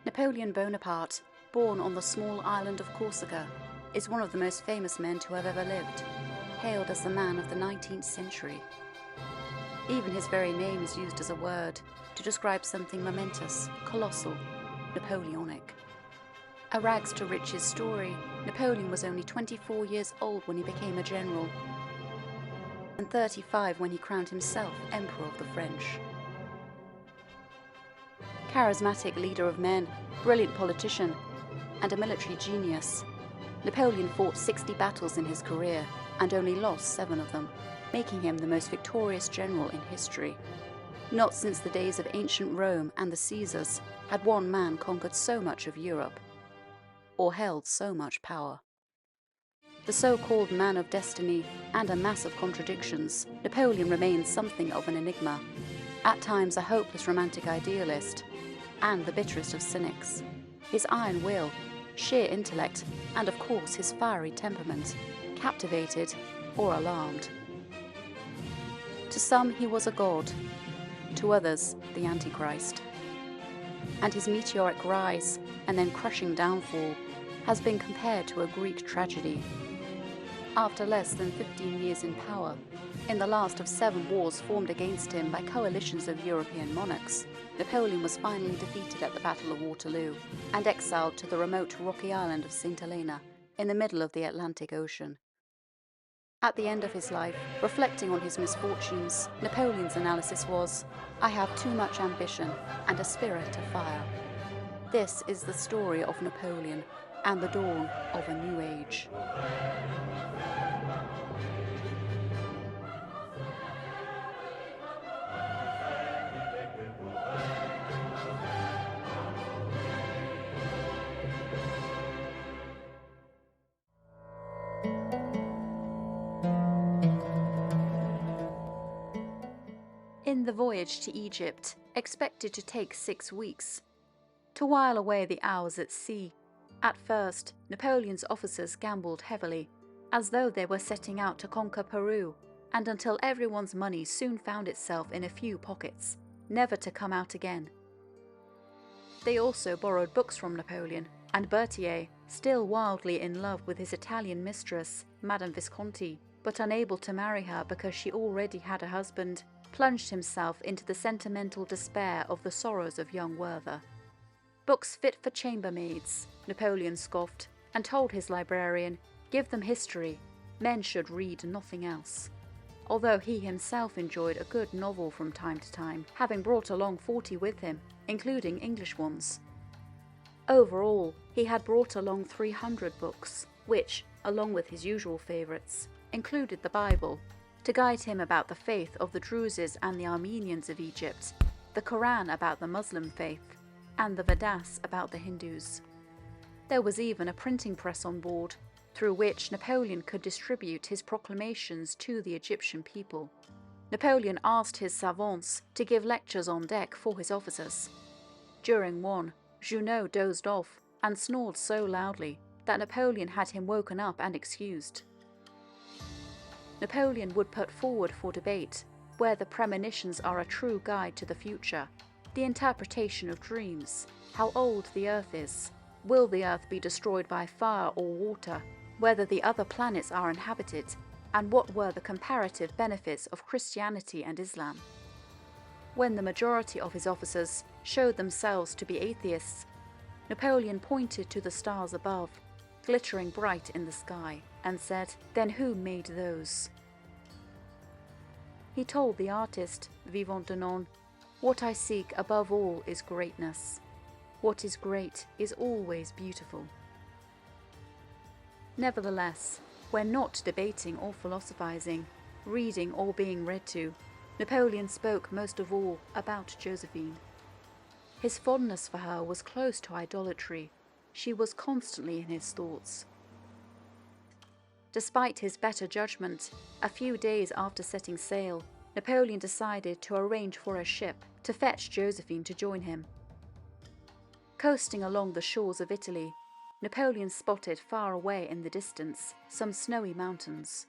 Napoleon Bonaparte, born on the small island of Corsica, is one of the most famous men to have ever lived, hailed as the man of the 19th century. Even his very name is used as a word to describe something momentous, colossal, Napoleonic. A rags to riches story, Napoleon was only 24 years old when he became a general, and 35 when he crowned himself Emperor of the French. Charismatic leader of men, brilliant politician, and a military genius, Napoleon fought 60 battles in his career and only lost 7 of them, making him the most victorious general in history. Not since the days of ancient Rome and the Caesars had one man conquered so much of Europe, or held so much power. The so-called man of destiny and a mass of contradictions, Napoleon remains something of an enigma, at times a hopeless romantic idealist, and the bitterest of cynics. His iron will, sheer intellect, and of course his fiery temperament, captivated or alarmed. To some he was a god, to others the Antichrist. And his meteoric rise and then crushing downfall has been compared to a Greek tragedy. After less than 15 years in power, in the last of 7 wars formed against him by coalitions of European monarchs, Napoleon was finally defeated at the Battle of Waterloo and exiled to the remote rocky island of St. Helena in the middle of the Atlantic Ocean. At the end of his life, reflecting on his misfortunes, Napoleon's analysis was, "I have too much ambition and a spirit of fire." This is the story of Napoleon and the dawn of a new age. In the voyage to Egypt, expected to take 6 weeks, to while away the hours at sea, at first Napoleon's officers gambled heavily, as though they were setting out to conquer Peru, and until everyone's money soon found itself in a few pockets, never to come out again. They also borrowed books from Napoleon, and Berthier, still wildly in love with his Italian mistress, Madame Visconti, but unable to marry her because she already had a husband, plunged himself into the sentimental despair of the sorrows of young Werther. Books fit for chambermaids, Napoleon scoffed, and told his librarian, "Give them history, men should read nothing else," although he himself enjoyed a good novel from time to time, having brought along 40 with him, including English ones. Overall, he had brought along 300 books, which, along with his usual favourites, included the Bible, to guide him about the faith of the Druzes and the Armenians of Egypt, the Quran about the Muslim faith, and the Vedas about the Hindus. There was even a printing press on board, through which Napoleon could distribute his proclamations to the Egyptian people. Napoleon asked his savants to give lectures on deck for his officers. During one, Junot dozed off and snored so loudly that Napoleon had him woken up and excused. Napoleon would put forward for debate whether premonitions are a true guide to the future, the interpretation of dreams, how old the Earth is, will the Earth be destroyed by fire or water, whether the other planets are inhabited, and what were the comparative benefits of Christianity and Islam. When the majority of his officers showed themselves to be atheists, Napoleon pointed to the stars above, glittering bright in the sky, and said, "Then who made those?" He told the artist, Vivant Denon, "What I seek above all is greatness. What is great is always beautiful." Nevertheless, when not debating or philosophizing, reading or being read to, Napoleon spoke most of all about Josephine. His fondness for her was close to idolatry. She was constantly in his thoughts. Despite his better judgment, a few days after setting sail, Napoleon decided to arrange for a ship to fetch Josephine to join him. Coasting along the shores of Italy, Napoleon spotted far away in the distance some snowy mountains.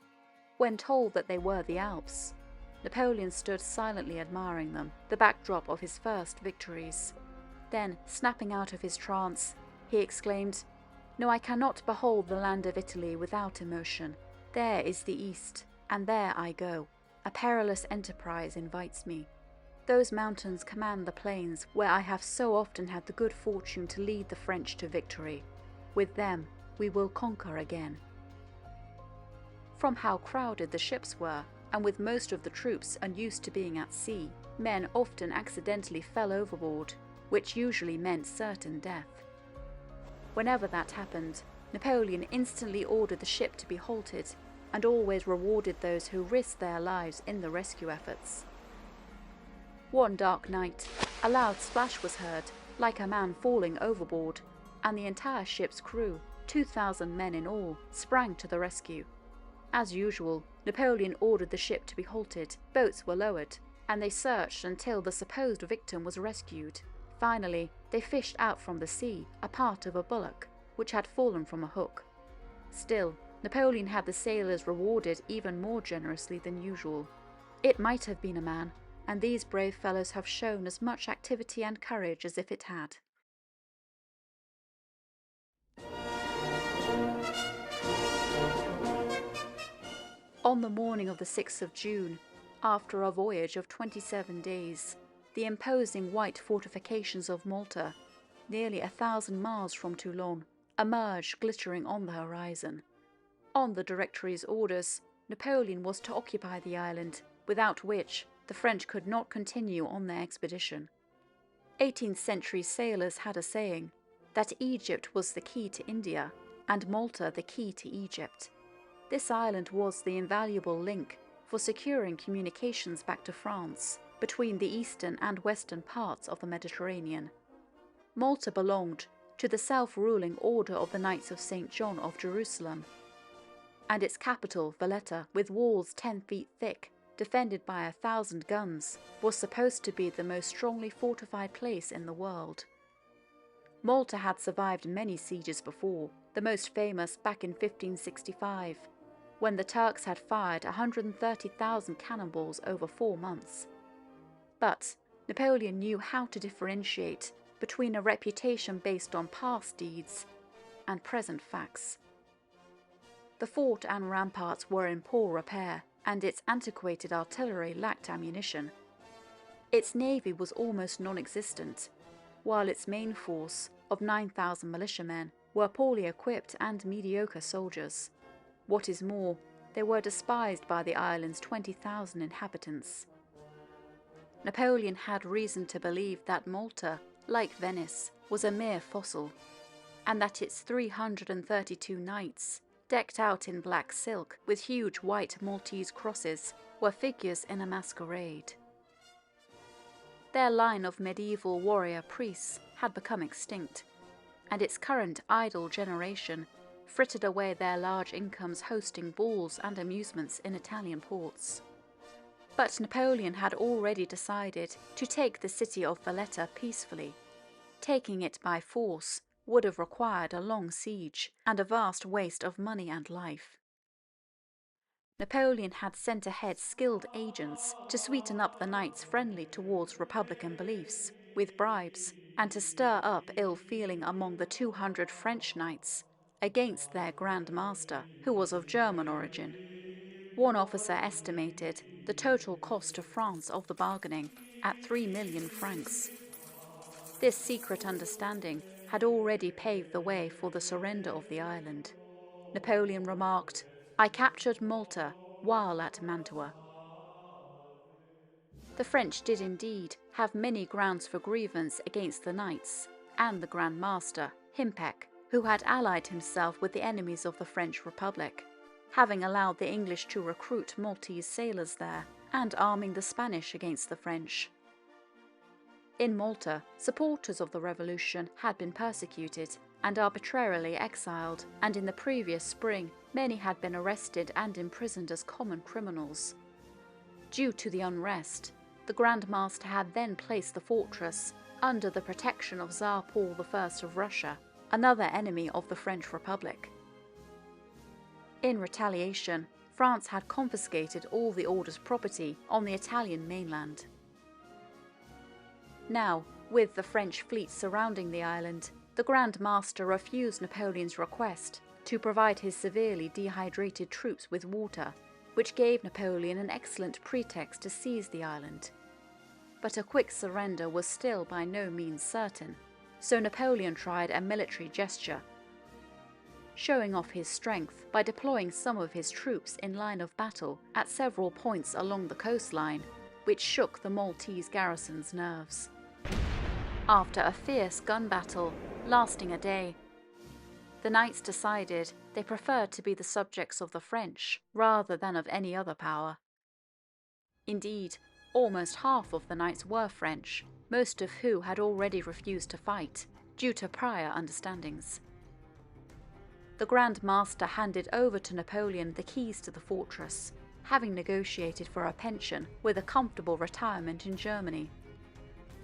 When told that they were the Alps, Napoleon stood silently admiring them, the backdrop of his first victories. Then, snapping out of his trance, he exclaimed, "No, I cannot behold the land of Italy without emotion. There is the East, and there I go. A perilous enterprise invites me. Those mountains command the plains where I have so often had the good fortune to lead the French to victory. With them, we will conquer again." From how crowded the ships were, and with most of the troops unused to being at sea, men often accidentally fell overboard, which usually meant certain death. Whenever that happened, Napoleon instantly ordered the ship to be halted, and always rewarded those who risked their lives in the rescue efforts. One dark night, a loud splash was heard, like a man falling overboard, and the entire ship's crew, 2,000 men in all, sprang to the rescue. As usual, Napoleon ordered the ship to be halted, boats were lowered, and they searched until the supposed victim was rescued. Finally, they fished out from the sea a part of a bullock, which had fallen from a hook. Still, Napoleon had the sailors rewarded even more generously than usual. It might have been a man, and these brave fellows have shown as much activity and courage as if it had. On the morning of the 6th of June, after a voyage of 27 days, the imposing white fortifications of Malta, nearly 1,000 miles from Toulon, emerged glittering on the horizon. On the Directory's orders, Napoleon was to occupy the island, without which the French could not continue on their expedition. 18th century sailors had a saying that Egypt was the key to India and Malta the key to Egypt. This island was the invaluable link for securing communications back to France between the eastern and western parts of the Mediterranean. Malta belonged to the self-ruling Order of the Knights of St. John of Jerusalem, and its capital, Valletta, with walls 10 feet thick, defended by 1,000 guns, was supposed to be the most strongly fortified place in the world. Malta had survived many sieges before, the most famous back in 1565, when the Turks had fired 130,000 cannonballs over 4 months. But Napoleon knew how to differentiate between a reputation based on past deeds and present facts. The fort and ramparts were in poor repair, and its antiquated artillery lacked ammunition. Its navy was almost non-existent, while its main force of 9,000 militiamen were poorly equipped and mediocre soldiers. What is more, they were despised by the island's 20,000 inhabitants. Napoleon had reason to believe that Malta, like Venice, was a mere fossil, and that its 332 knights, decked out in black silk with huge white Maltese crosses, were figures in a masquerade. Their line of medieval warrior priests had become extinct, and its current idle generation frittered away their large incomes hosting balls and amusements in Italian ports. But Napoleon had already decided to take the city of Valletta peacefully. Taking it by force would have required a long siege and a vast waste of money and life. Napoleon had sent ahead skilled agents to sweeten up the knights friendly towards Republican beliefs with bribes, and to stir up ill feeling among the 200 French knights against their Grand Master, who was of German origin. One officer estimated the total cost to France of the bargaining at 3 million francs. This secret understanding had already paved the way for the surrender of the island. Napoleon remarked, "I captured Malta while at Mantua." The French did indeed have many grounds for grievance against the knights and the Grand Master, Himpec, who had allied himself with the enemies of the French Republic, having allowed the English to recruit Maltese sailors there and arming the Spanish against the French. In Malta, supporters of the revolution had been persecuted and arbitrarily exiled, and in the previous spring many had been arrested and imprisoned as common criminals. Due to the unrest, the Grand Master had then placed the fortress under the protection of Tsar Paul I of Russia, another enemy of the French Republic. In retaliation, France had confiscated all the order's property on the Italian mainland. Now, With the French fleet surrounding the island, the Grand Master refused Napoleon's request to provide his severely dehydrated troops with water, which gave Napoleon an excellent pretext to seize the island. But a quick surrender was still by no means certain, so Napoleon tried a military gesture, showing off his strength by deploying some of his troops in line of battle at several points along the coastline, which shook the Maltese garrison's nerves. After a fierce gun battle lasting a day, the knights decided they preferred to be the subjects of the French rather than of any other power. Indeed, almost half of the knights were French, most of who had already refused to fight due to prior understandings. The Grand Master handed over to Napoleon the keys to the fortress, having negotiated for a pension with a comfortable retirement in Germany.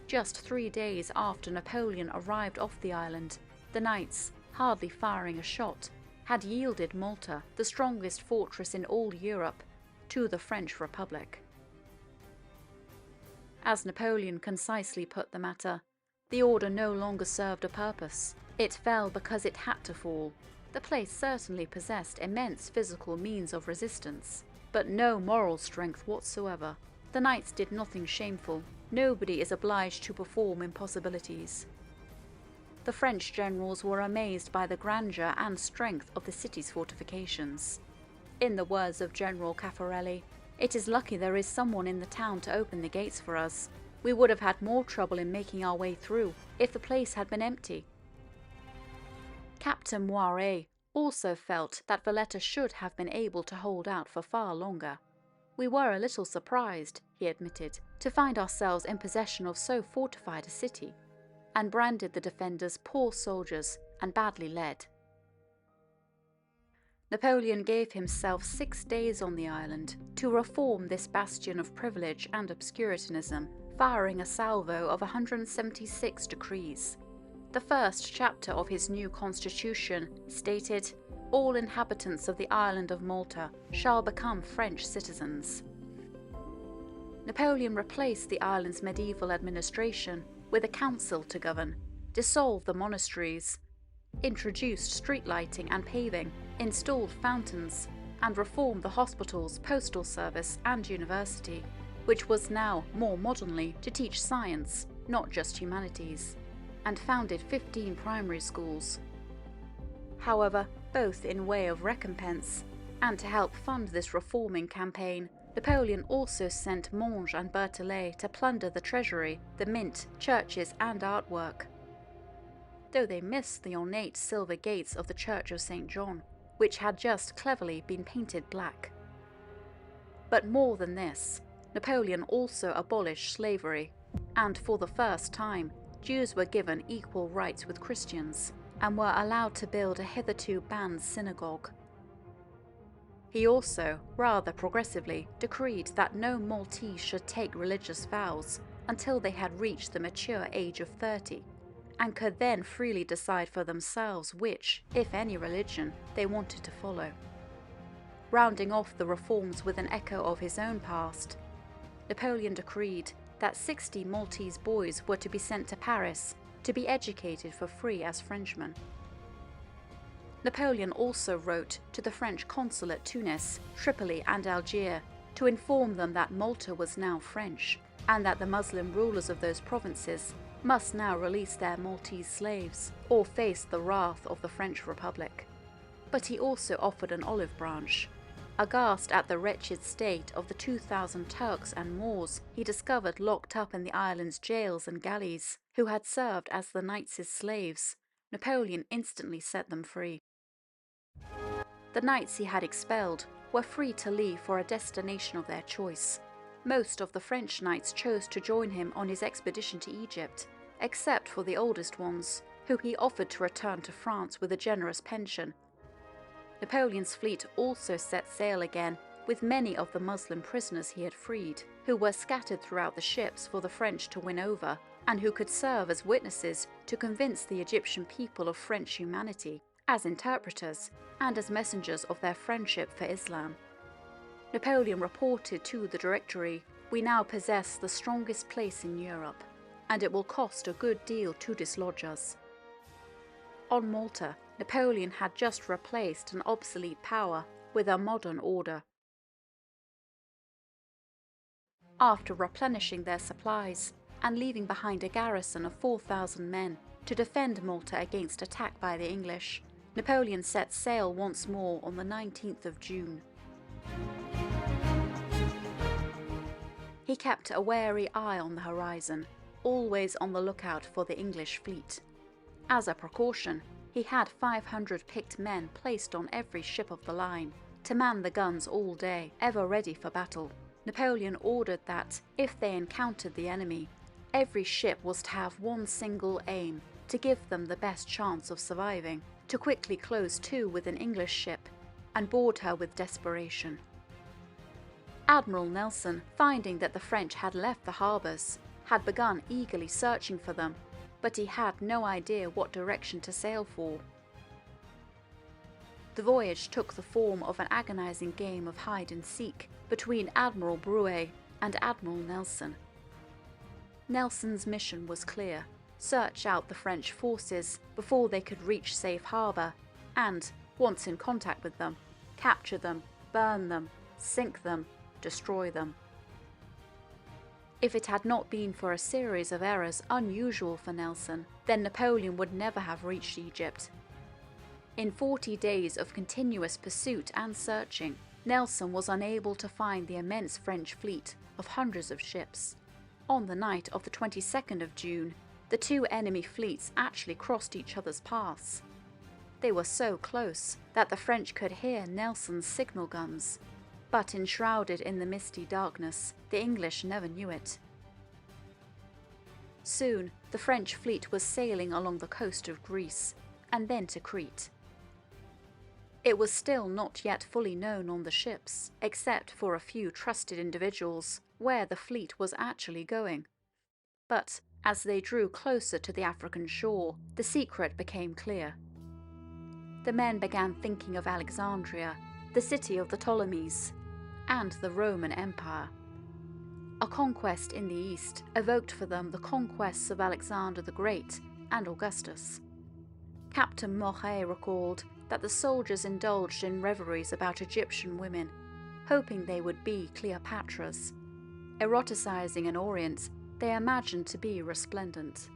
Just 3 days after Napoleon arrived off the island, the knights, hardly firing a shot, had yielded Malta, the strongest fortress in all Europe, to the French Republic. As Napoleon concisely put the matter, the order no longer served a purpose. It fell because it had to fall. The place certainly possessed immense physical means of resistance, but no moral strength whatsoever. The knights did nothing shameful. Nobody is obliged to perform impossibilities. The French generals were amazed by the grandeur and strength of the city's fortifications. In the words of General Caffarelli, "It is lucky there is someone in the town to open the gates for us. We would have had more trouble in making our way through if the place had been empty." Captain Moiret also felt that Valletta should have been able to hold out for far longer. "We were a little surprised," he admitted, "to find ourselves in possession of so fortified a city," and branded the defenders poor soldiers and badly led. Napoleon gave himself 6 days on the island to reform this bastion of privilege and obscurantism, firing a salvo of 176 decrees. The first chapter of his new constitution stated, "All inhabitants of the island of Malta shall become French citizens." Napoleon replaced the island's medieval administration with a council to govern, dissolved the monasteries, introduced street lighting and paving, installed fountains, and reformed the hospitals, postal service, and university, which was now more modernly to teach science, not just humanities, and founded 15 primary schools. However, both in way of recompense and to help fund this reforming campaign, Napoleon also sent Monge and Berthollet to plunder the treasury, the mint, churches, and artwork, though they missed the ornate silver gates of the Church of St. John, which had just cleverly been painted black. But more than this, Napoleon also abolished slavery, and for the first time, Jews were given equal rights with Christians, and were allowed to build a hitherto banned synagogue. He also, rather progressively, decreed that no Maltese should take religious vows until they had reached the mature age of 30, and could then freely decide for themselves which, if any religion, they wanted to follow. Rounding off the reforms with an echo of his own past, Napoleon decreed that 60 Maltese boys were to be sent to Paris to be educated for free as Frenchmen. Napoleon also wrote to the French consul at Tunis, Tripoli, and Algiers to inform them that Malta was now French, and that the Muslim rulers of those provinces must now release their Maltese slaves or face the wrath of the French Republic. But he also offered an olive branch. Aghast at the wretched state of the 2,000 Turks and Moors he discovered locked up in the island's jails and galleys, who had served as the knights' slaves, Napoleon instantly set them free. The knights he had expelled were free to leave for a destination of their choice. Most of the French knights chose to join him on his expedition to Egypt, except for the oldest ones, who he offered to return to France with a generous pension. Napoleon's fleet also set sail again with many of the Muslim prisoners he had freed, who were scattered throughout the ships for the French to win over, and who could serve as witnesses to convince the Egyptian people of French humanity, as interpreters, and as messengers of their friendship for Islam. Napoleon reported to the Directory, "We now possess the strongest place in Europe. and it will cost a good deal to dislodge us." On Malta, Napoleon had just replaced an obsolete power with a modern order. After replenishing their supplies and leaving behind a garrison of 4,000 men to defend Malta against attack by the English, Napoleon set sail once more on the 19th of June. He kept a wary eye on the horizon, always on the lookout for the English fleet. As a precaution, he had 500 picked men placed on every ship of the line to man the guns all day, ever ready for battle. Napoleon ordered that, if they encountered the enemy, every ship was to have one single aim to give them the best chance of surviving, to quickly close to with an English ship and board her with desperation. Admiral Nelson, finding that the French had left the harbours, had begun eagerly searching for them, but he had no idea what direction to sail for. The voyage took the form of an agonizing game of hide-and-seek between Admiral Bruet and Admiral Nelson. Nelson's mission was clear: search out the French forces before they could reach safe harbour, and, once in contact with them, capture them, burn them, sink them, destroy them. If it had not been for a series of errors unusual for Nelson, then Napoleon would never have reached Egypt. In 40 days of continuous pursuit and searching, Nelson was unable to find the immense French fleet of hundreds of ships. On the night of the 22nd of June, the two enemy fleets actually crossed each other's paths. They were so close that the French could hear Nelson's signal guns, but enshrouded in the misty darkness, the English never knew it. Soon, the French fleet was sailing along the coast of Greece, and then to Crete. It was still not yet fully known on the ships, except for a few trusted individuals, where the fleet was actually going. But as they drew closer to the African shore, the secret became clear. The men began thinking of Alexandria, the city of the Ptolemies, and the Roman Empire. A conquest in the east evoked for them the conquests of Alexander the Great and Augustus. Captain Moret recalled that the soldiers indulged in reveries about Egyptian women, hoping they would be Cleopatras. Eroticizing an Orient they imagined to be resplendent.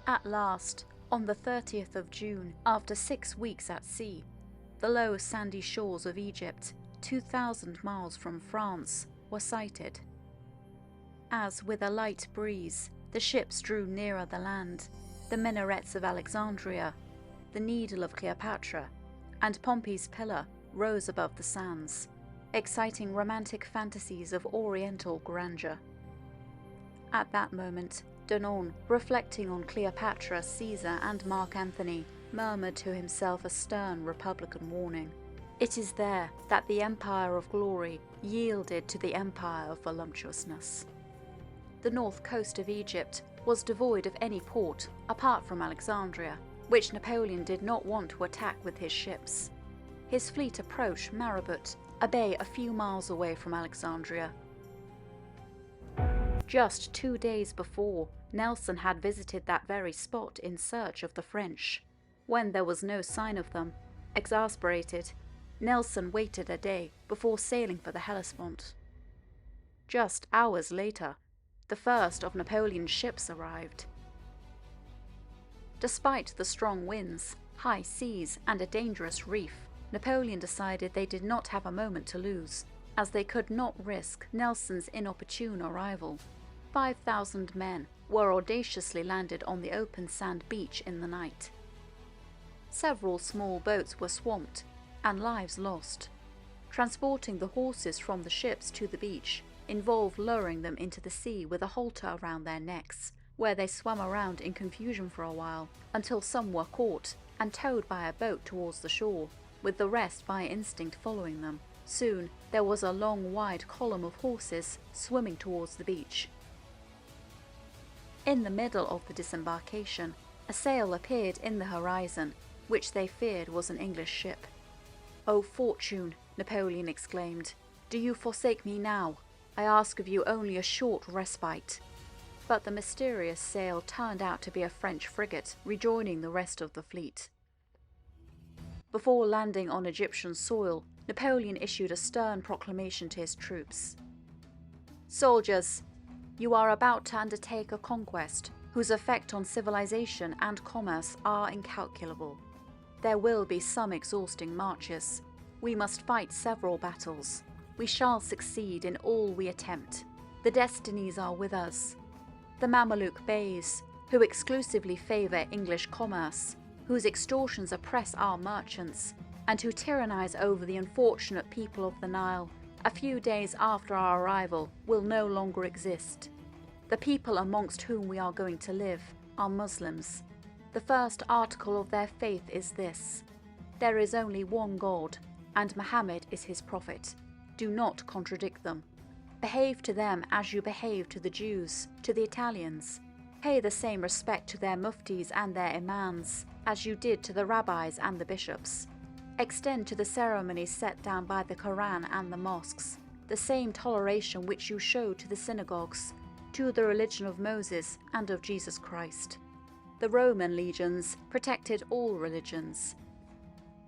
At last, on the 30th of June, after 6 weeks at sea, the low sandy shores of Egypt, 2,000 miles from France, were sighted. As with a light breeze, the ships drew nearer the land, the minarets of Alexandria, the Needle of Cleopatra, and Pompey's Pillar rose above the sands, exciting romantic fantasies of oriental grandeur. At that moment, Denon, reflecting on Cleopatra, Caesar, and Mark Antony, murmured to himself a stern republican warning. It is there that the empire of glory yielded to the empire of voluptuousness. The north coast of Egypt was devoid of any port apart from Alexandria, which Napoleon did not want to attack with his ships. His fleet approached Marabut, a bay a few miles away from Alexandria. Just 2 days before, Nelson had visited that very spot in search of the French. When there was no sign of them, exasperated, Nelson waited a day before sailing for the Hellespont. Just hours later, the first of Napoleon's ships arrived. Despite the strong winds, high seas, and a dangerous reef, Napoleon decided they did not have a moment to lose, as they could not risk Nelson's inopportune arrival. 5,000 men were audaciously landed on the open sand beach in the night. Several small boats were swamped and lives lost. Transporting the horses from the ships to the beach involved lowering them into the sea with a halter around their necks, where they swam around in confusion for a while until some were caught and towed by a boat towards the shore, with the rest by instinct following them. Soon there was a long, wide column of horses swimming towards the beach. In the middle of the disembarkation, a sail appeared in the horizon, which they feared was an English ship. Oh fortune, Napoleon exclaimed. "Do you forsake me now? I ask of you only a short respite." But the mysterious sail turned out to be a French frigate rejoining the rest of the fleet. Before landing on Egyptian soil, Napoleon issued a stern proclamation to his troops. "Soldiers, you are about to undertake a conquest whose effect on civilization and commerce are incalculable. There will be some exhausting marches. We must fight several battles. We shall succeed in all we attempt. The destinies are with us. The Mameluke Beys, who exclusively favour English commerce, whose extortions oppress our merchants, and who tyrannize over the unfortunate people of the Nile, a few days after our arrival, will no longer exist. The people amongst whom we are going to live are Muslims. The first article of their faith is this: there is only one God, and Muhammad is his prophet. Do not contradict them. Behave to them as you behave to the Jews, to the Italians. Pay the same respect to their muftis and their imams as you did to the rabbis and the bishops. Extend to the ceremonies set down by the Quran and the mosques the same toleration which you showed to the synagogues, to the religion of Moses and of Jesus Christ. The Roman legions protected all religions.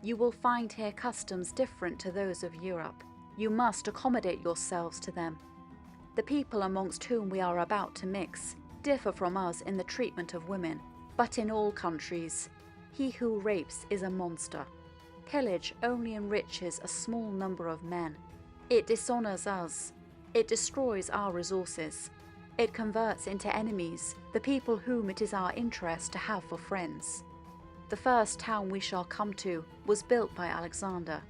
You will find here customs different to those of Europe. You must accommodate yourselves to them. The people amongst whom we are about to mix differ from us in the treatment of women, but in all countries, he who rapes is a monster. Pillage only enriches a small number of men. It dishonors us. It destroys our resources. It converts into enemies the people whom it is our interest to have for friends. The first town we shall come to was built by Alexander.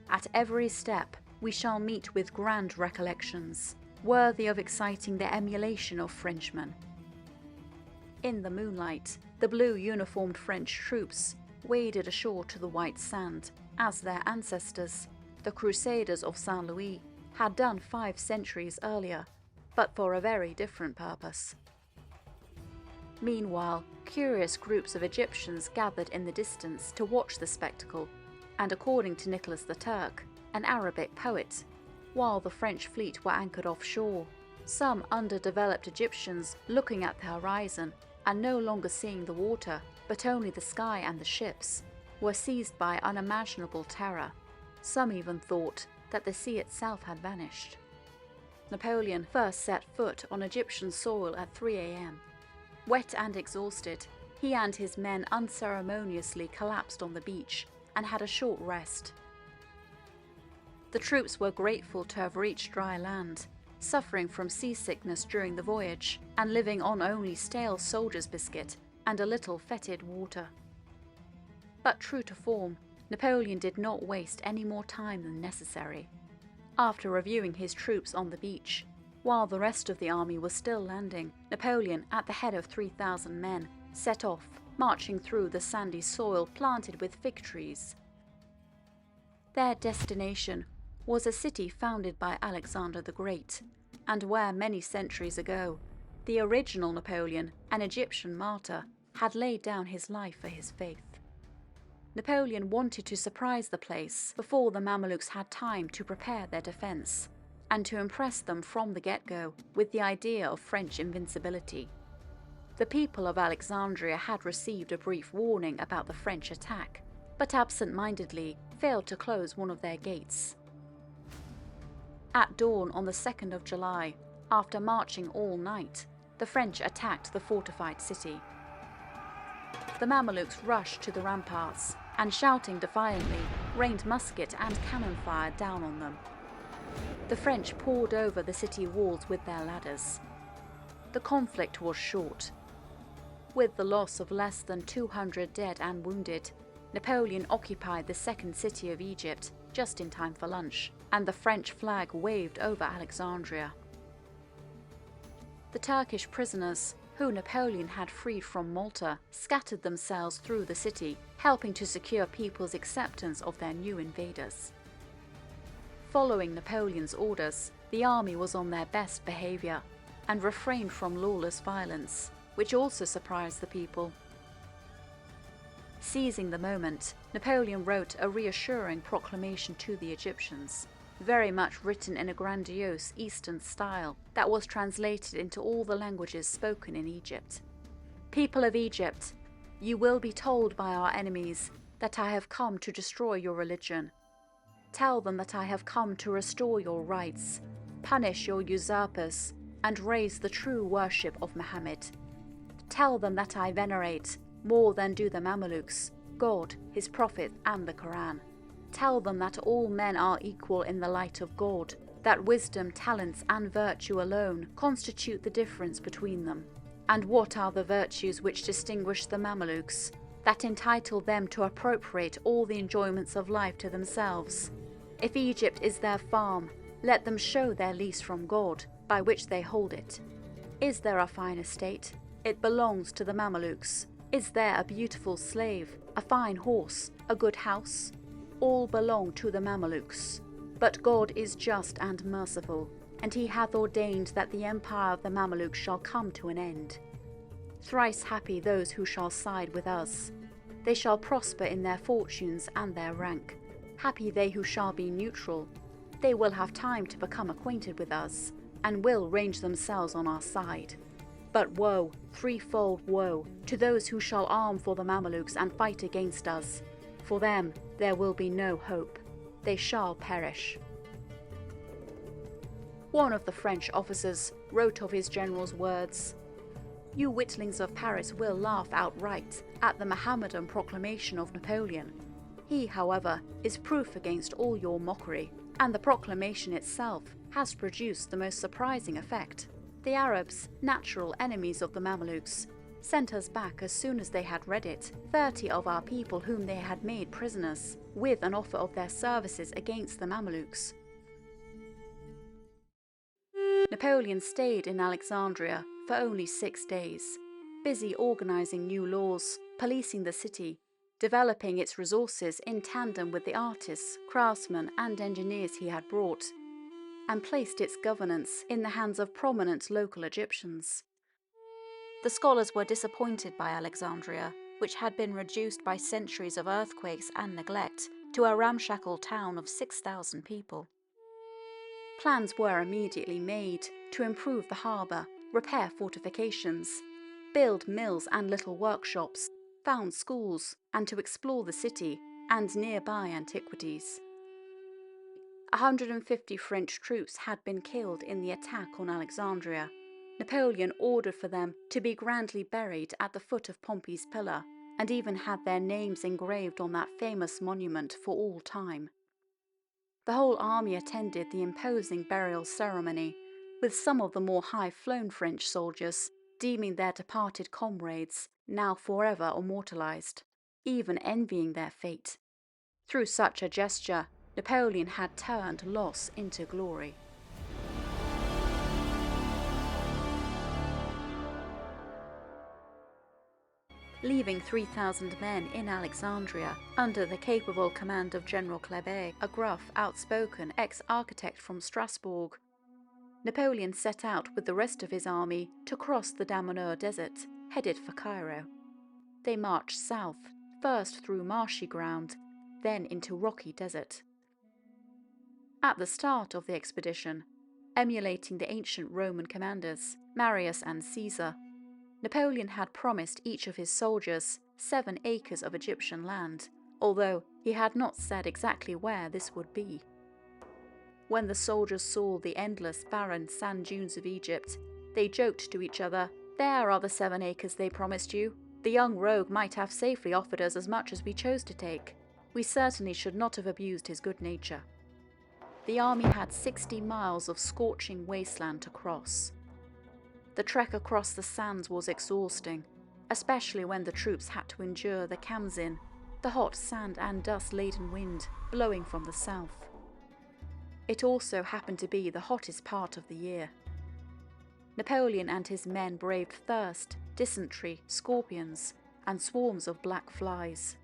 At every step, we shall meet with grand recollections, worthy of exciting the emulation of Frenchmen. In the moonlight, the blue uniformed French troops waded ashore to the white sand, as their ancestors, the Crusaders of Saint Louis, had done 5 centuries earlier, but for a very different purpose. Meanwhile, curious groups of Egyptians gathered in the distance to watch the spectacle, and according to Nicholas the Turk, an Arabic poet, while the French fleet were anchored offshore, some underdeveloped Egyptians looking at the horizon and no longer seeing the water, but only the sky and the ships, were seized by unimaginable terror. Some even thought that the sea itself had vanished. Napoleon first set foot on Egyptian soil at 3 a.m. Wet and exhausted, he and his men unceremoniously collapsed on the beach and had a short rest. The troops were grateful to have reached dry land, suffering from seasickness during the voyage and living on only stale soldier's biscuit and a little fetid water. But true to form, Napoleon did not waste any more time than necessary. After reviewing his troops on the beach, while the rest of the army was still landing, Napoleon, at the head of 3,000 men, set off, marching through the sandy soil planted with fig trees. Their destination was a city founded by Alexander the Great, and where many centuries ago, the original Napoleon, an Egyptian martyr, had laid down his life for his faith. Napoleon wanted to surprise the place before the Mamelukes had time to prepare their defense, and to impress them from the get-go with the idea of French invincibility. The people of Alexandria had received a brief warning about the French attack, but absent-mindedly failed to close one of their gates. At dawn on the 2nd of July, after marching all night, the French attacked the fortified city. The Mamelukes rushed to the ramparts and, shouting defiantly, rained musket and cannon fire down on them. The French poured over the city walls with their ladders. The conflict was short. With the loss of less than 200 dead and wounded, Napoleon occupied the second city of Egypt just in time for lunch, and the French flag waved over Alexandria. The Turkish prisoners, who Napoleon had freed from Malta, scattered themselves through the city, helping to secure people's acceptance of their new invaders. Following Napoleon's orders, the army was on their best behavior and refrained from lawless violence, which also surprised the people. Seizing the moment, Napoleon wrote a reassuring proclamation to the Egyptians, very much written in a grandiose Eastern style that was translated into all the languages spoken in Egypt. People of Egypt, you will be told by our enemies that I have come to destroy your religion. Tell them that I have come to restore your rights, punish your usurpers, and raise the true worship of Muhammad. Tell them that I venerate, more than do the Mamelukes, God, His Prophet, and the Quran. Tell them that all men are equal in the light of God, that wisdom, talents, and virtue alone constitute the difference between them. And what are the virtues which distinguish the Mamelukes, that entitle them to appropriate all the enjoyments of life to themselves? If Egypt is their farm, let them show their lease from God, by which they hold it. Is there a fine estate? It belongs to the Mamelukes. Is there a beautiful slave, a fine horse, a good house? All belong to the Mamelukes. But God is just and merciful, and He hath ordained that the empire of the Mamelukes shall come to an end. Thrice happy those who shall side with us. They shall prosper in their fortunes and their rank. Happy they who shall be neutral. They will have time to become acquainted with us, and will range themselves on our side. But woe, threefold woe, to those who shall arm for the Mamelukes and fight against us. For them there will be no hope. They shall perish. One of the French officers wrote of his general's words, "You witlings of Paris will laugh outright at the Mohammedan proclamation of Napoleon. He, however, is proof against all your mockery, and the proclamation itself has produced the most surprising effect. The Arabs, natural enemies of the Mamelukes, sent us back as soon as they had read it 30 of our people whom they had made prisoners, with an offer of their services against the Mamelukes." Napoleon stayed in Alexandria for only 6 days, busy organising new laws, policing the city, developing its resources in tandem with the artists, craftsmen and engineers he had brought, and placed its governance in the hands of prominent local Egyptians. The scholars were disappointed by Alexandria, which had been reduced by centuries of earthquakes and neglect to a ramshackle town of 6,000 people. Plans were immediately made to improve the harbour, repair fortifications, build mills and little workshops, found schools, and to explore the city and nearby antiquities. 150 French troops had been killed in the attack on Alexandria. Napoleon ordered for them to be grandly buried at the foot of Pompey's pillar, and even had their names engraved on that famous monument for all time. The whole army attended the imposing burial ceremony, with some of the more high-flown French soldiers deeming their departed comrades now forever immortalized, even envying their fate. Through such a gesture, Napoleon had turned loss into glory. Leaving 3,000 men in Alexandria under the capable command of General Kléber, a gruff, outspoken ex-architect from Strasbourg, Napoleon set out with the rest of his army to cross the Damanhur Desert, headed for Cairo. They marched south, first through marshy ground, then into rocky desert. At the start of the expedition, emulating the ancient Roman commanders, Marius and Caesar, Napoleon had promised each of his soldiers 7 acres of Egyptian land, although he had not said exactly where this would be. When the soldiers saw the endless barren sand dunes of Egypt, they joked to each other, "There are the 7 acres they promised you. The young rogue might have safely offered us as much as we chose to take. We certainly should not have abused his good nature." The army had 60 miles of scorching wasteland to cross. The trek across the sands was exhausting, especially when the troops had to endure the Kamsin, the hot sand and dust-laden wind blowing from the south. It also happened to be the hottest part of the year. Napoleon and his men braved thirst, dysentery, scorpions, and swarms of black flies.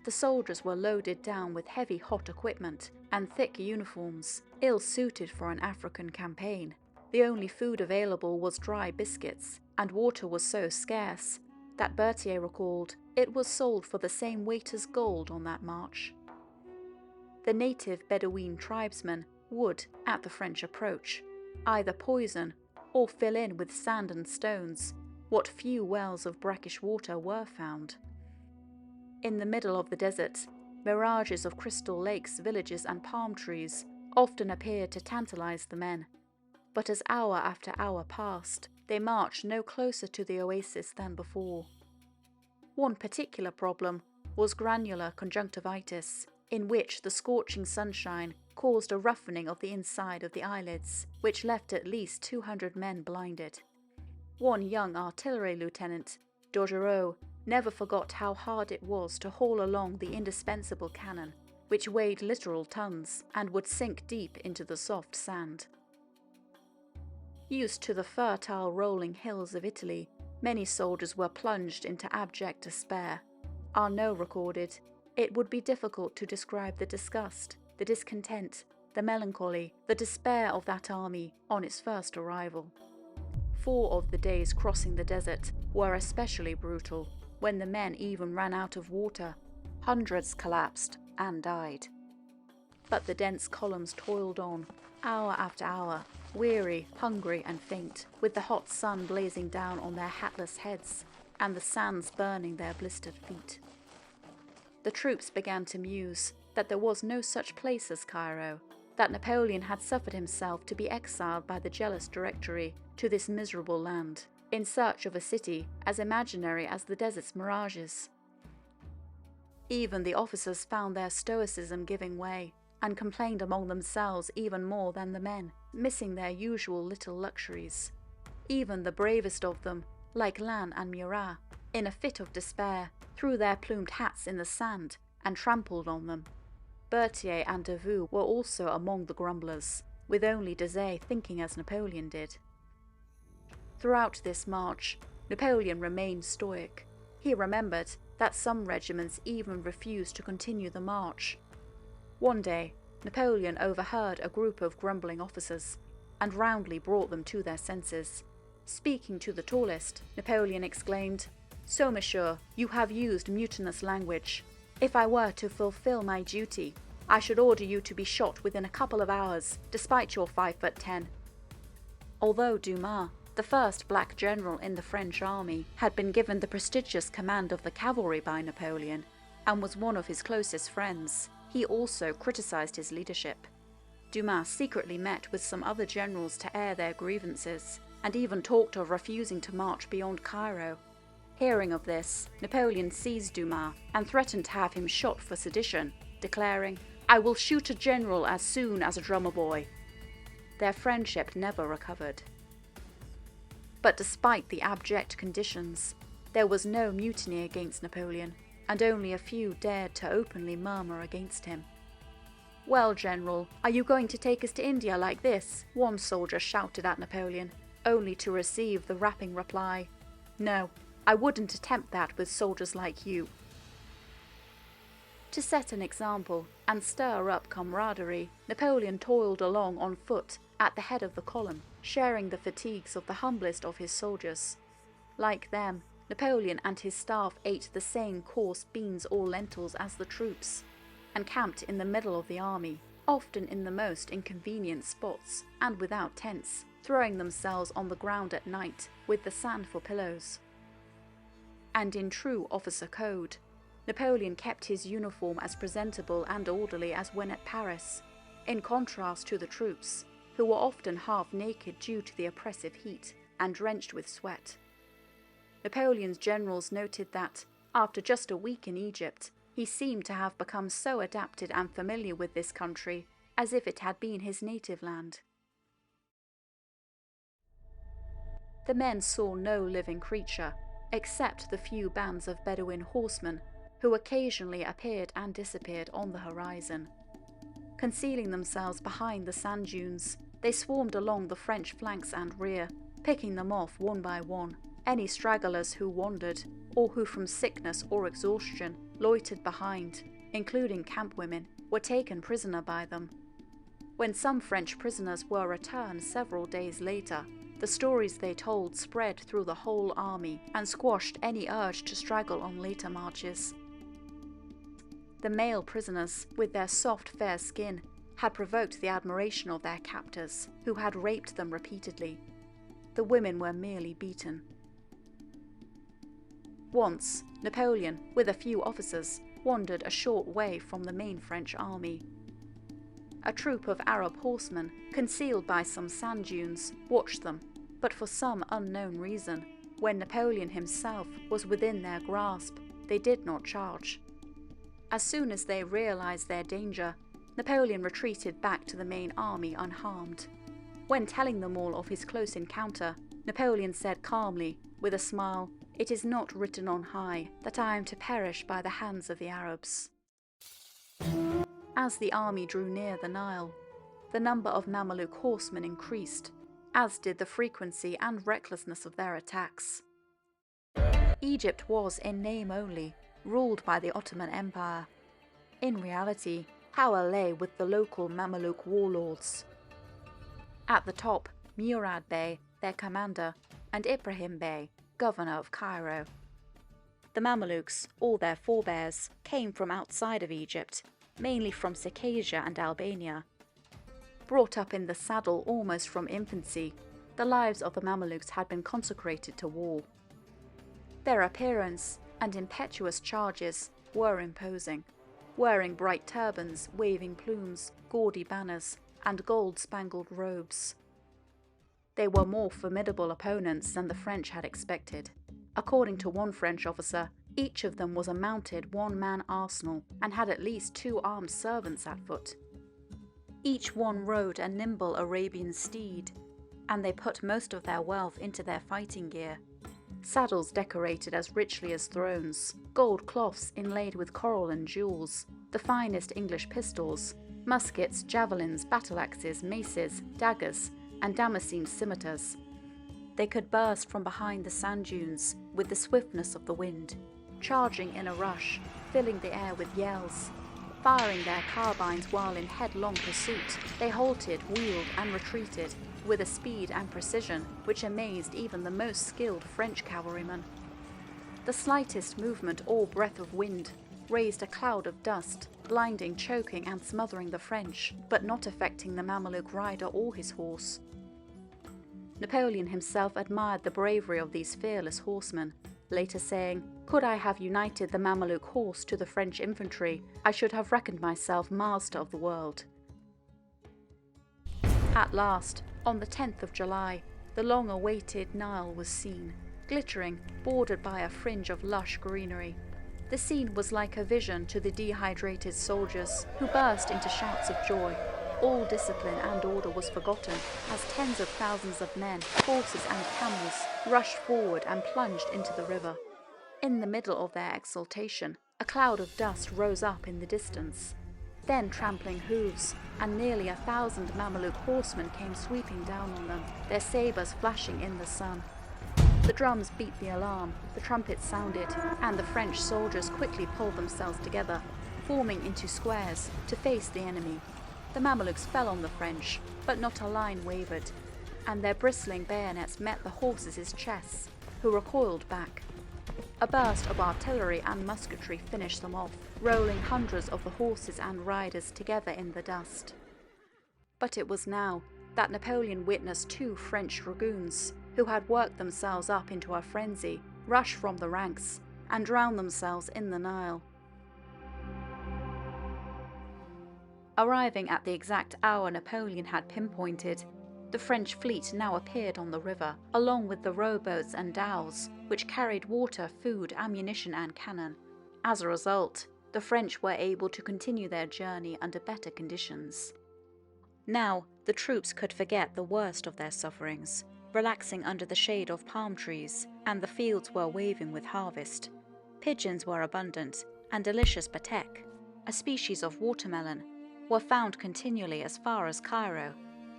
The soldiers were loaded down with heavy hot equipment and thick uniforms, ill-suited for an African campaign. The only food available was dry biscuits, and water was so scarce that Berthier recalled, It was sold for the same weight as gold on that march. The native Bedouin tribesmen would, at the French approach, either poison or fill in with sand and stones what few wells of brackish water were found. In the middle of the desert, mirages of crystal lakes, villages, and palm trees often appeared to tantalize the men, but as hour after hour passed, they marched no closer to the oasis than before. One particular problem was granular conjunctivitis, in which the scorching sunshine caused a roughening of the inside of the eyelids, which left at least 200 men blinded. One young artillery lieutenant, Dogereau, never forgot how hard it was to haul along the indispensable cannon, which weighed literal tons and would sink deep into the soft sand. Used to the fertile rolling hills of Italy, many soldiers were plunged into abject despair. Arnaud recorded, "It would be difficult to describe the disgust, the discontent, the melancholy, the despair of that army on its first arrival." 4 of the days crossing the desert were especially brutal, when the men even ran out of water. Hundreds collapsed and died. But the dense columns toiled on, hour after hour, weary, hungry, and faint, with the hot sun blazing down on their hatless heads and the sands burning their blistered feet. The troops began to muse that there was no such place as Cairo, that Napoleon had suffered himself to be exiled by the jealous Directory to this miserable land, in search of a city as imaginary as the desert's mirages. Even the officers found their stoicism giving way, and complained among themselves even more than the men, missing their usual little luxuries. Even the bravest of them, like Lannes and Murat, in a fit of despair, threw their plumed hats in the sand and trampled on them. Berthier and Davout were also among the grumblers, with only Deshayes thinking as Napoleon did. Throughout this march, Napoleon remained stoic. He remembered that some regiments even refused to continue the march. One day, Napoleon overheard a group of grumbling officers, and roundly brought them to their senses. Speaking to the tallest, Napoleon exclaimed, "So, monsieur, you have used mutinous language. If I were to fulfill my duty, I should order you to be shot within a couple of hours, despite your 5'10". Although Dumas, the first black general in the French army, had been given the prestigious command of the cavalry by Napoleon, and was one of his closest friends, he also criticized his leadership. Dumas secretly met with some other generals to air their grievances, and even talked of refusing to march beyond Cairo. Hearing of this, Napoleon seized Dumas and threatened to have him shot for sedition, declaring, "I will shoot a general as soon as a drummer boy." Their friendship never recovered. But despite the abject conditions, there was no mutiny against Napoleon, and only a few dared to openly murmur against him. "Well, General, are you going to take us to India like this?" one soldier shouted at Napoleon, only to receive the rapping reply, "No, I wouldn't attempt that with soldiers like you." To set an example and stir up camaraderie, Napoleon toiled along on foot at the head of the column, sharing the fatigues of the humblest of his soldiers. Like them, Napoleon and his staff ate the same coarse beans or lentils as the troops, and camped in the middle of the army, often in the most inconvenient spots and without tents, throwing themselves on the ground at night with the sand for pillows. And in true officer code, Napoleon kept his uniform as presentable and orderly as when at Paris, in contrast to the troops, who were often half naked due to the oppressive heat and drenched with sweat. Napoleon's generals noted that, after just a week in Egypt, he seemed to have become so adapted and familiar with this country as if it had been his native land. The men saw no living creature, except the few bands of Bedouin horsemen who occasionally appeared and disappeared on the horizon. Concealing themselves behind the sand dunes, they swarmed along the French flanks and rear, picking them off one by one. Any stragglers who wandered, or who from sickness or exhaustion loitered behind, including camp women, were taken prisoner by them. When some French prisoners were returned several days later, the stories they told spread through the whole army and squashed any urge to straggle on later marches. The male prisoners, with their soft, fair skin, had provoked the admiration of their captors, who had raped them repeatedly. The women were merely beaten. Once, Napoleon, with a few officers, wandered a short way from the main French army. A troop of Arab horsemen, concealed by some sand dunes, watched them, but for some unknown reason, when Napoleon himself was within their grasp, they did not charge. As soon as they realized their danger, Napoleon retreated back to the main army unharmed. When telling them all of his close encounter, Napoleon said calmly, with a smile, "It is not written on high that I am to perish by the hands of the Arabs." As the army drew near the Nile, the number of Mameluke horsemen increased, as did the frequency and recklessness of their attacks. Egypt was, in name only, ruled by the Ottoman Empire. In reality, power lay with the local Mameluke warlords. At the top, Murad Bey, their commander, and Ibrahim Bey, governor of Cairo. The Mamelukes, all their forebears, came from outside of Egypt, mainly from Circassia and Albania. Brought up in the saddle almost from infancy, the lives of the Mamelukes had been consecrated to war. Their appearance and impetuous charges were imposing, wearing bright turbans, waving plumes, gaudy banners, and gold-spangled robes. They were more formidable opponents than the French had expected. According to one French officer, each of them was a mounted one-man arsenal and had at least 2 armed servants at foot. Each one rode a nimble Arabian steed, and they put most of their wealth into their fighting gear. Saddles decorated as richly as thrones, gold cloths inlaid with coral and jewels, the finest English pistols, muskets, javelins, battle-axes, maces, daggers, and Damascene scimitars. They could burst from behind the sand dunes with the swiftness of the wind, charging in a rush, filling the air with yells. Firing their carbines while in headlong pursuit, they halted, wheeled, and retreated with a speed and precision which amazed even the most skilled French cavalrymen. The slightest movement or breath of wind raised a cloud of dust, blinding, choking, and smothering the French, but not affecting the Mameluke rider or his horse. Napoleon himself admired the bravery of these fearless horsemen, later saying, "Could I have united the Mameluke horse to the French infantry, I should have reckoned myself master of the world." At last, on the 10th of July, the long-awaited Nile was seen, glittering, bordered by a fringe of lush greenery. The scene was like a vision to the dehydrated soldiers, who burst into shouts of joy. All discipline and order was forgotten, as tens of thousands of men, horses and camels rushed forward and plunged into the river. In the middle of their exultation, a cloud of dust rose up in the distance. Then trampling hooves, and nearly 1,000 Mameluke horsemen came sweeping down on them, their sabres flashing in the sun. The drums beat the alarm, the trumpets sounded, and the French soldiers quickly pulled themselves together, forming into squares to face the enemy. The Mamelukes fell on the French, but not a line wavered, and their bristling bayonets met the horses' chests, who recoiled back. A burst of artillery and musketry finished them off, rolling hundreds of the horses and riders together in the dust. But it was now that Napoleon witnessed 2 French dragoons, who had worked themselves up into a frenzy, rush from the ranks and drown themselves in the Nile. Arriving at the exact hour Napoleon had pinpointed, the French fleet now appeared on the river, along with the rowboats and dhows, which carried water, food, ammunition, and cannon. As a result, the French were able to continue their journey under better conditions. Now, the troops could forget the worst of their sufferings, relaxing under the shade of palm trees, and the fields were waving with harvest. Pigeons were abundant, and delicious patek, a species of watermelon, were found continually as far as Cairo,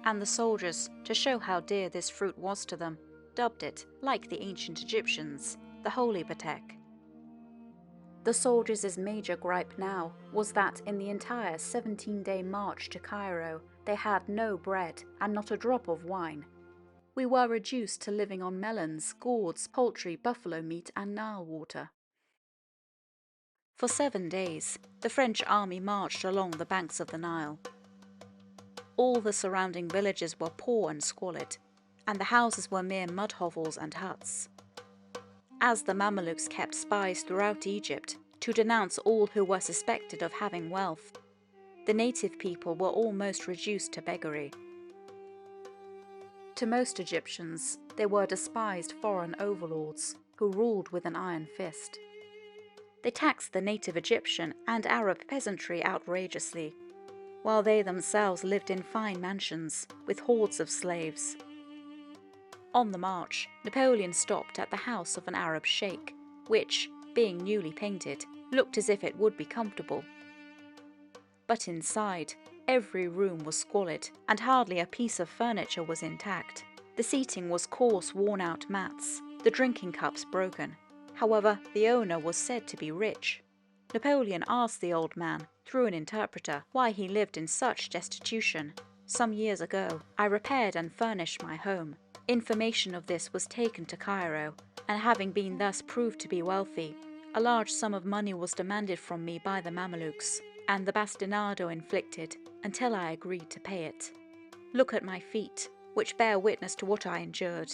and the soldiers, to show how dear this fruit was to them, dubbed it, like the ancient Egyptians, the holy patek. The soldiers' major gripe now was that in the entire 17-day march to Cairo, They had no bread and not a drop of wine. We were reduced to living on melons, gourds, poultry, buffalo meat, and Nile water. For 7 days, the French army marched along the banks of the Nile. All the surrounding villages were poor and squalid, and the houses were mere mud hovels and huts. As the Mamelukes kept spies throughout Egypt to denounce all who were suspected of having wealth, the native people were almost reduced to beggary. To most Egyptians, they were despised foreign overlords who ruled with an iron fist. They taxed the native Egyptian and Arab peasantry outrageously, while they themselves lived in fine mansions with hordes of slaves. On the march, Napoleon stopped at the house of an Arab sheikh, which, being newly painted, looked as if it would be comfortable. But inside, every room was squalid, and hardly a piece of furniture was intact. The seating was coarse, worn-out mats, the drinking cups broken. However, the owner was said to be rich. Napoleon asked the old man, through an interpreter, why he lived in such destitution. Some years ago, I repaired and furnished my home. Information of this was taken to Cairo, and having been thus proved to be wealthy, a large sum of money was demanded from me by the Mamelukes, and the bastinado inflicted, until I agreed to pay it. Look at my feet, which bear witness to what I endured.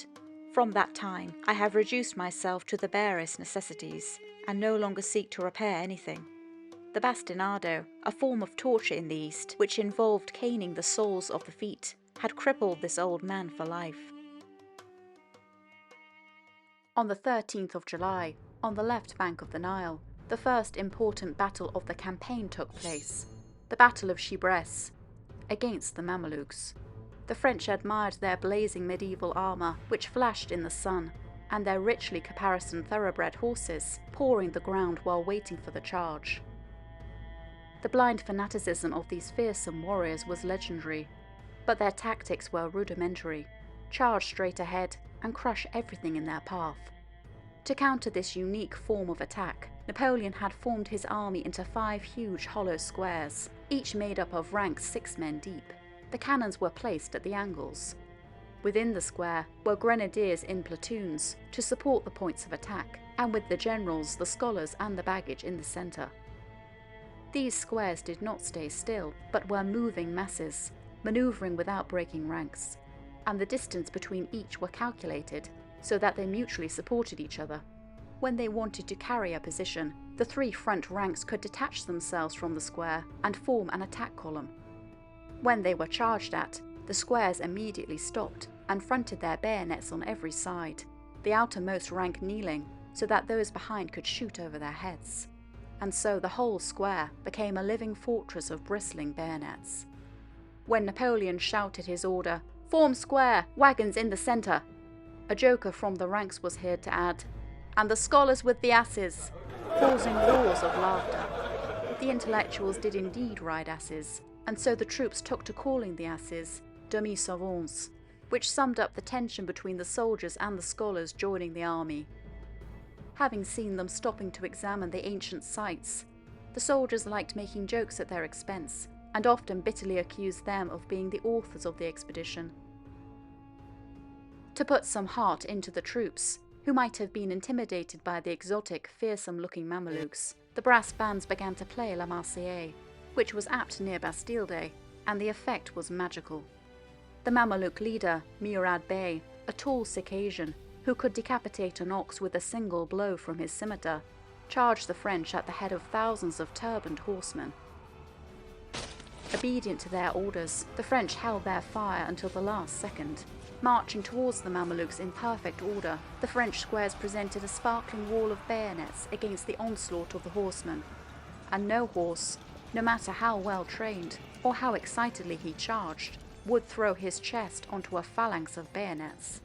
From that time, I have reduced myself to the barest necessities, and no longer seek to repair anything. The bastinado, a form of torture in the East, which involved caning the soles of the feet, had crippled this old man for life. On the 13th of July, on the left bank of the Nile, the first important battle of the campaign took place, the Battle of Cheibreiss, against the Mamelukes. The French admired their blazing medieval armour, which flashed in the sun, and their richly caparisoned thoroughbred horses, pawing the ground while waiting for the charge. The blind fanaticism of these fearsome warriors was legendary, but their tactics were rudimentary: charge straight ahead and crush everything in their path. To counter this unique form of attack, Napoleon had formed his army into 5 huge hollow squares, each made up of ranks 6 men deep. The cannons were placed at the angles. Within the square were grenadiers in platoons to support the points of attack, and with the generals, the scholars and the baggage in the centre. These squares did not stay still, but were moving masses, manoeuvring without breaking ranks, and the distance between each were calculated so that they mutually supported each other. When they wanted to carry a position, the 3 front ranks could detach themselves from the square and form an attack column. When they were charged at, the squares immediately stopped and fronted their bayonets on every side, the outermost rank kneeling so that those behind could shoot over their heads. And so the whole square became a living fortress of bristling bayonets. When Napoleon shouted his order, "Form square, wagons in the centre," a joker from the ranks was heard to add, "And the scholars with the asses," causing roars of laughter. The intellectuals did indeed ride asses, and so the troops took to calling the asses demi-savants, which summed up the tension between the soldiers and the scholars joining the army. Having seen them stopping to examine the ancient sites, the soldiers liked making jokes at their expense, and often bitterly accused them of being the authors of the expedition. To put some heart into the troops, who might have been intimidated by the exotic, fearsome-looking Mamelukes, the brass bands began to play La Marseillaise, which was apt near Bastille Day, and the effect was magical. The Mameluke leader, Murad Bey, a tall Circassian, who could decapitate an ox with a single blow from his scimitar, charged the French at the head of thousands of turbaned horsemen. Obedient to their orders, the French held their fire until the last second. Marching towards the Mamelukes in perfect order, the French squares presented a sparkling wall of bayonets against the onslaught of the horsemen, and no horse, no matter how well trained or how excitedly he charged, would throw his chest onto a phalanx of bayonets.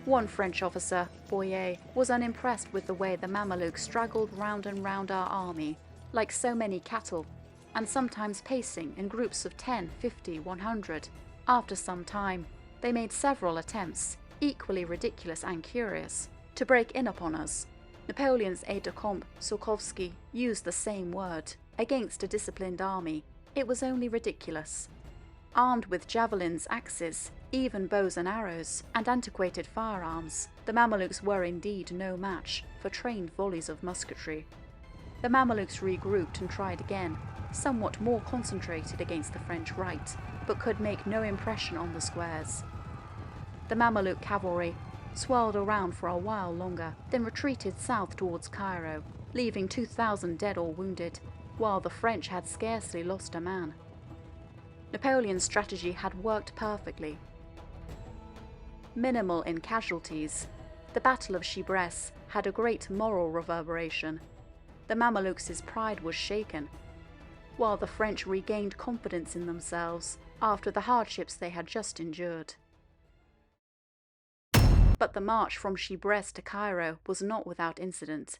One French officer, Voyage, was unimpressed with the way the Mamelukes straggled round and round our army, like so many cattle, and sometimes pacing in groups of 10, 50, 100. After some time, they made several attempts, equally ridiculous and curious, to break in upon us. Napoleon's aide-de-camp, Sokovsky, used the same word. Against a disciplined army, it was only ridiculous. Armed with javelins, axes, even bows and arrows, and antiquated firearms, the Mamelukes were indeed no match for trained volleys of musketry. The Mamelukes regrouped and tried again, somewhat more concentrated against the French right, but could make no impression on the squares. The Mameluke cavalry swirled around for a while longer, then retreated south towards Cairo, leaving 2,000 dead or wounded, while the French had scarcely lost a man. Napoleon's strategy had worked perfectly. Minimal in casualties, the Battle of Cheibreiss had a great moral reverberation. The Mamelukes' pride was shaken, while the French regained confidence in themselves after the hardships they had just endured. But the march from Cheibreiss to Cairo was not without incident.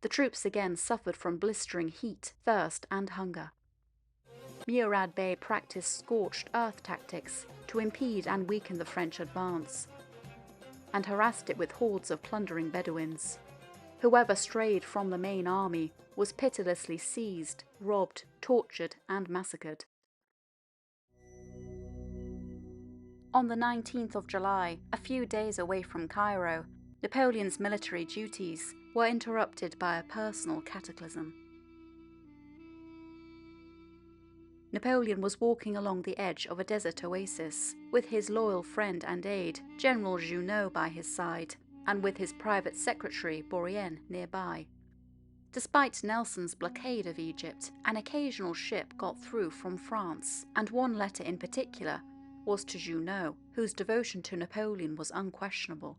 The troops again suffered from blistering heat, thirst, and hunger. Murad Bey practiced scorched earth tactics to impede and weaken the French advance, and harassed it with hordes of plundering Bedouins. Whoever strayed from the main army was pitilessly seized, robbed, tortured, and massacred. On the 19th of July, a few days away from Cairo, Napoleon's military duties were interrupted by a personal cataclysm. Napoleon was walking along the edge of a desert oasis, with his loyal friend and aide, General Junot, by his side, and with his private secretary, Bourrienne, nearby. Despite Nelson's blockade of Egypt, an occasional ship got through from France, and one letter in particular was to Junot, whose devotion to Napoleon was unquestionable.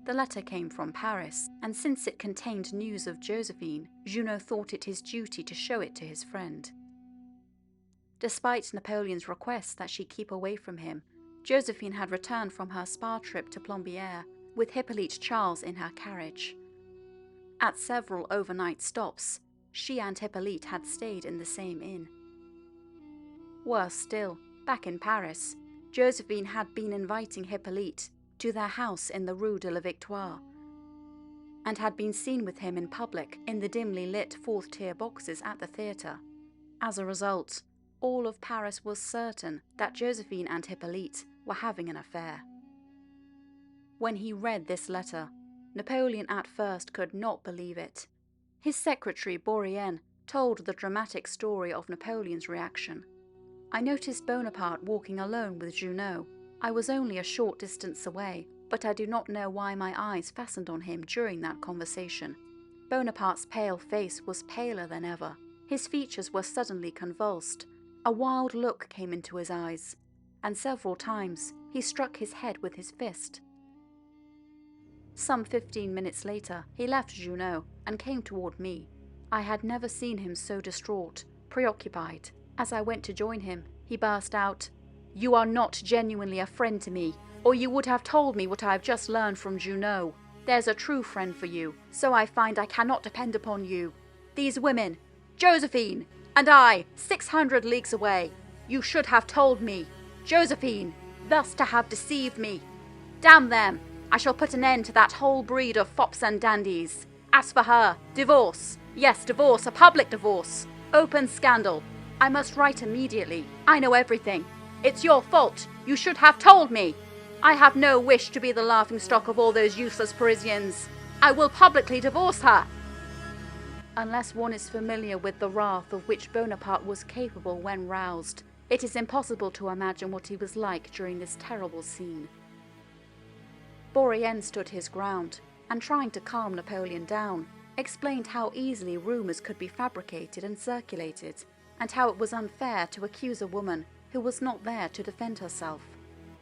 The letter came from Paris, and since it contained news of Josephine, Junot thought it his duty to show it to his friend. Despite Napoleon's request that she keep away from him, Josephine had returned from her spa trip to Plombières with Hippolyte Charles in her carriage. At several overnight stops, she and Hippolyte had stayed in the same inn. Worse still, back in Paris, Josephine had been inviting Hippolyte to their house in the Rue de la Victoire, and had been seen with him in public in the dimly lit fourth-tier boxes at the theatre. As a result, all of Paris was certain that Josephine and Hippolyte were having an affair. When he read this letter, Napoleon at first could not believe it. His secretary, Bourrienne, told the dramatic story of Napoleon's reaction. "I noticed Bonaparte walking alone with Junot. I was only a short distance away, but I do not know why my eyes fastened on him during that conversation. Bonaparte's pale face was paler than ever. His features were suddenly convulsed. A wild look came into his eyes, and several times he struck his head with his fist. Some 15 minutes later, he left Junot and came toward me. I had never seen him so distraught, preoccupied. As I went to join him, he burst out, 'You are not genuinely a friend to me, or you would have told me what I have just learned from Junot. There's a true friend for you, so I find I cannot depend upon you. These women, Josephine, and I, 600 leagues away. You should have told me. Josephine, thus to have deceived me. Damn them! I shall put an end to that whole breed of fops and dandies. As for her, divorce. Yes, divorce, a public divorce. Open scandal. I must write immediately. I know everything. It's your fault. You should have told me. I have no wish to be the laughingstock of all those useless Parisians. I will publicly divorce her." Unless one is familiar with the wrath of which Bonaparte was capable when roused, it is impossible to imagine what he was like during this terrible scene. Bourrienne stood his ground, and trying to calm Napoleon down, explained how easily rumours could be fabricated and circulated, and how it was unfair to accuse a woman who was not there to defend herself.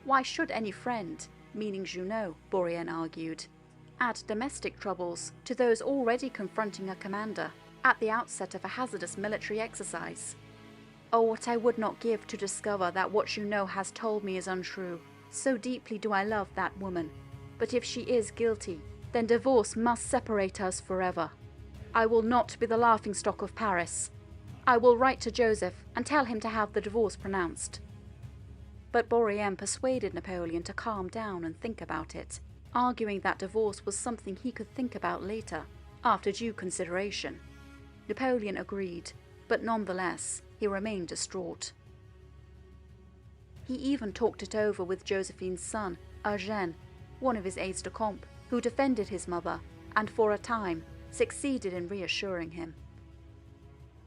Why should any friend, meaning Junot, Bourrienne argued, add domestic troubles to those already confronting a commander at the outset of a hazardous military exercise? Oh, what I would not give to discover that what Junot has told me is untrue. So deeply do I love that woman. But if she is guilty, then divorce must separate us forever. I will not be the laughingstock of Paris. I will write to Joseph and tell him to have the divorce pronounced." But Bourrienne persuaded Napoleon to calm down and think about it, arguing that divorce was something he could think about later, after due consideration. Napoleon agreed, but nonetheless, he remained distraught. He even talked it over with Josephine's son, Eugène, one of his aides-de-camp, who defended his mother and for a time succeeded in reassuring him.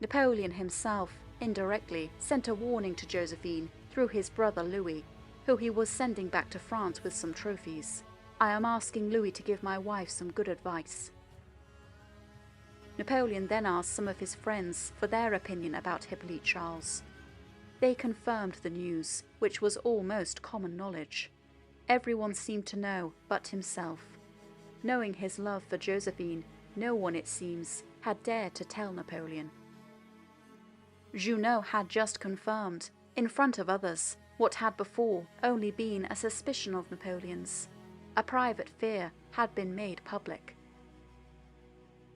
Napoleon himself, indirectly, sent a warning to Josephine through his brother Louis, who he was sending back to France with some trophies. "I am asking Louis to give my wife some good advice." Napoleon then asked some of his friends for their opinion about Hippolyte Charles. They confirmed the news, which was almost common knowledge. Everyone seemed to know but himself. Knowing his love for Josephine, no one, it seems, had dared to tell Napoleon. Junot had just confirmed, in front of others, what had before only been a suspicion of Napoleon's. A private fear had been made public.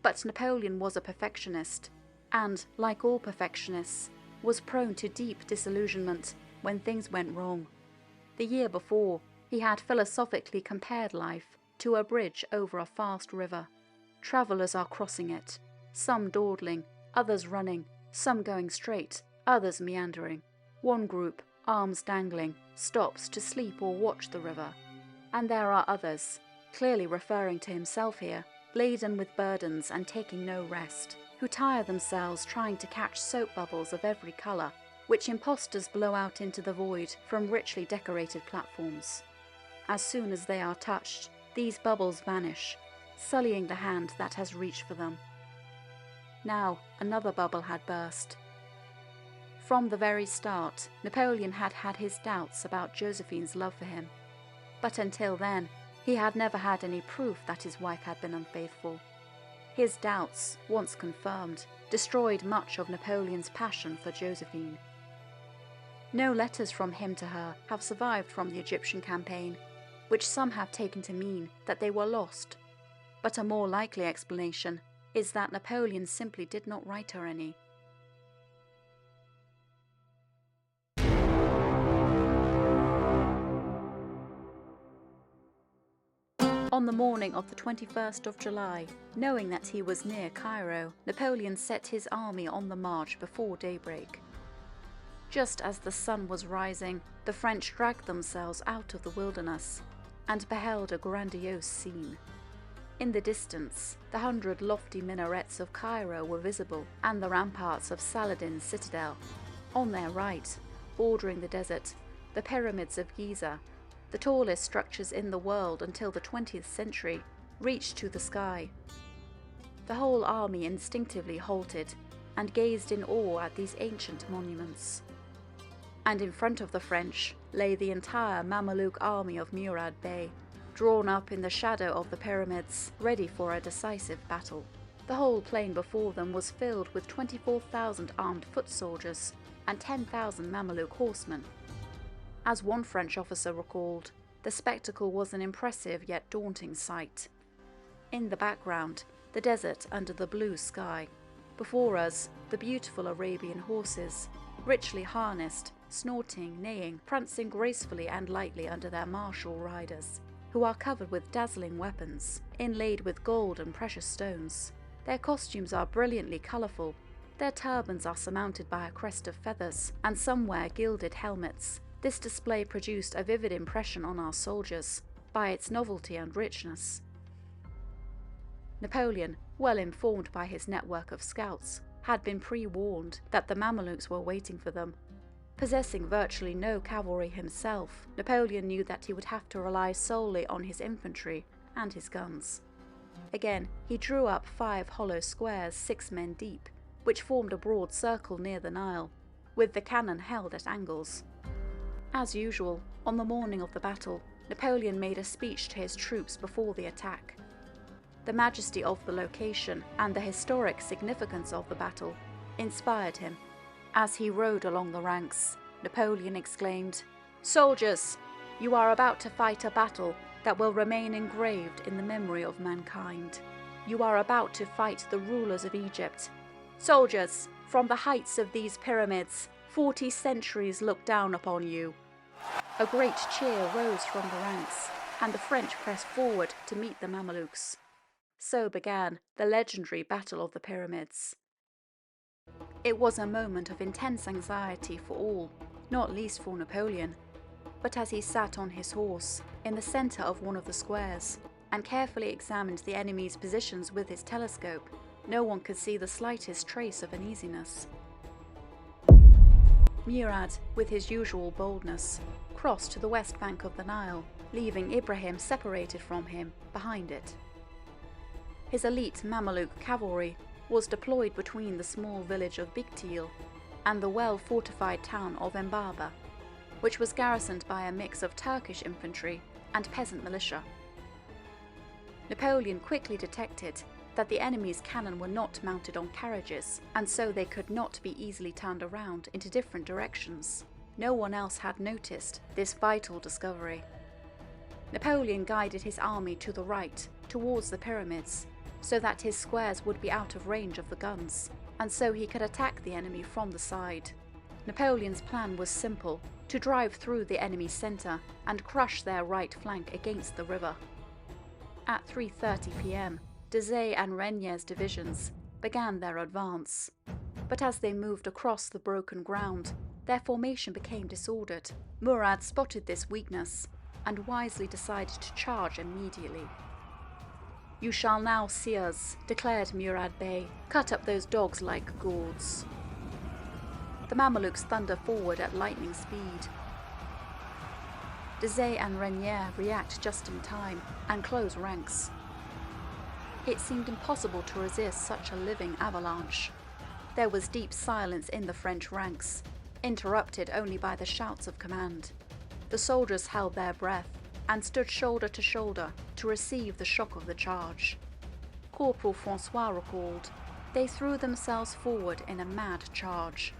But Napoleon was a perfectionist, and, like all perfectionists, was prone to deep disillusionment when things went wrong. The year before, he had philosophically compared life to a bridge over a fast river. Travellers are crossing it, some dawdling, others running, some going straight, others meandering. One group, arms dangling, stops to sleep or watch the river. And there are others, clearly referring to himself here, laden with burdens and taking no rest, who tire themselves trying to catch soap bubbles of every colour, which impostors blow out into the void from richly decorated platforms. As soon as they are touched, these bubbles vanish, sullying the hand that has reached for them. Now another bubble had burst. From the very start, Napoleon had had his doubts about Josephine's love for him. But until then, he had never had any proof that his wife had been unfaithful. His doubts, once confirmed, destroyed much of Napoleon's passion for Josephine. No letters from him to her have survived from the Egyptian campaign, which some have taken to mean that they were lost. But a more likely explanation is that Napoleon simply did not write her any. On the morning of the 21st of July, knowing that he was near Cairo, Napoleon set his army on the march before daybreak. Just as the sun was rising, the French dragged themselves out of the wilderness and beheld a grandiose scene. In the distance, the 100 lofty minarets of Cairo were visible, and the ramparts of Saladin's citadel. On their right, bordering the desert, the pyramids of Giza, the tallest structures in the world until the 20th century, reached to the sky. The whole army instinctively halted and gazed in awe at these ancient monuments. And in front of the French lay the entire Mameluke army of Murad Bey, drawn up in the shadow of the pyramids, ready for a decisive battle. The whole plain before them was filled with 24,000 armed foot soldiers and 10,000 Mameluke horsemen. As one French officer recalled, the spectacle was an impressive yet daunting sight. In the background, the desert under the blue sky. Before us, the beautiful Arabian horses, richly harnessed, snorting, neighing, prancing gracefully and lightly under their martial riders, who are covered with dazzling weapons, inlaid with gold and precious stones. Their costumes are brilliantly colourful. Their turbans are surmounted by a crest of feathers, and some wear gilded helmets. This display produced a vivid impression on our soldiers, by its novelty and richness. Napoleon, well informed by his network of scouts, had been pre-warned that the Mamelukes were waiting for them. Possessing virtually no cavalry himself, Napoleon knew that he would have to rely solely on his infantry and his guns. Again, he drew up 5 hollow squares 6 men deep, which formed a broad circle near the Nile, with the cannon held at angles. As usual, on the morning of the battle, Napoleon made a speech to his troops before the attack. The majesty of the location and the historic significance of the battle inspired him. As he rode along the ranks, Napoleon exclaimed, "Soldiers, you are about to fight a battle that will remain engraved in the memory of mankind. You are about to fight the rulers of Egypt. Soldiers, from the heights of these pyramids, 40 centuries look down upon you." A great cheer rose from the ranks, and the French pressed forward to meet the Mamelukes. So began the legendary Battle of the Pyramids. It was a moment of intense anxiety for all, not least for Napoleon, But as he sat on his horse, in the centre of one of the squares, and carefully examined the enemy's positions with his telescope, no one could see the slightest trace of uneasiness. Murad, with his usual boldness, crossed to the west bank of the Nile, leaving Ibrahim separated from him behind it. His elite Mameluke cavalry was deployed between the small village of Biktil and the well-fortified town of Embaba, which was garrisoned by a mix of Turkish infantry and peasant militia. Napoleon quickly detected that the enemy's cannon were not mounted on carriages, and so they could not be easily turned around into different directions. No one else had noticed this vital discovery. Napoleon guided his army to the right, towards the pyramids, so that his squares would be out of range of the guns, and so he could attack the enemy from the side. Napoleon's plan was simple: to drive through the enemy's centre and crush their right flank against the river. At 3:30 p.m, Dezay and Regnier's divisions began their advance, but as they moved across the broken ground, their formation became disordered. Murad spotted this weakness and wisely decided to charge immediately. "You shall now see us," declared Murad Bey. "Cut up those dogs like gourds." The Mamelukes thunder forward at lightning speed. Dezay and Regnier react just in time and close ranks. It seemed impossible to resist such a living avalanche. There was deep silence in the French ranks, interrupted only by the shouts of command. The soldiers held their breath and stood shoulder to shoulder to receive the shock of the charge. Corporal Francois recalled, "They threw themselves forward in a mad charge.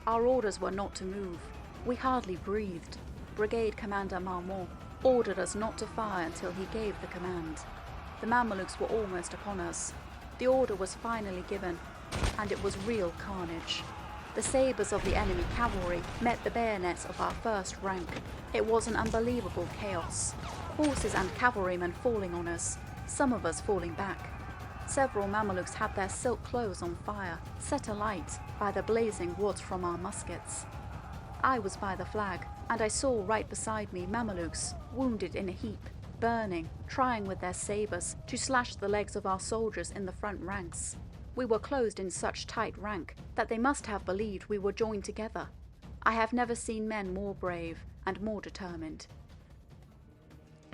Our orders were not to move. We hardly breathed. Brigade Commander Marmont ordered us not to fire until he gave the command. The Mamelukes were almost upon us. The order was finally given, and it was real carnage. The sabres of the enemy cavalry met the bayonets of our first rank. It was an unbelievable chaos. Horses and cavalrymen falling on us, some of us falling back. Several Mamelukes had their silk clothes on fire, set alight by the blazing wood from our muskets. I was by the flag, and I saw right beside me Mamelukes, wounded in a heap, burning, trying with their sabres to slash the legs of our soldiers in the front ranks. We were closed in such tight rank that they must have believed we were joined together. I have never seen men more brave and more determined."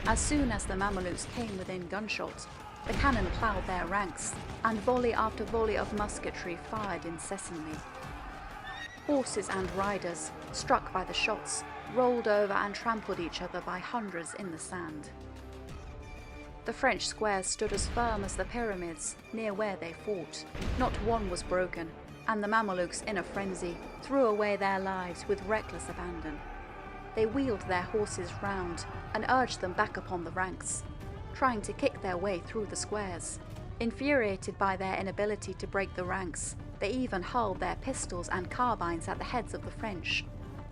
As soon as the Mamelukes came within gunshot, the cannon ploughed their ranks, and volley after volley of musketry fired incessantly. Horses and riders, struck by the shots, rolled over and trampled each other by hundreds in the sand. The French squares stood as firm as the pyramids near where they fought. Not one was broken, and the Mamelukes, in a frenzy, threw away their lives with reckless abandon. They wheeled their horses round and urged them back upon the ranks, trying to kick their way through the squares. Infuriated by their inability to break the ranks, they even hurled their pistols and carbines at the heads of the French,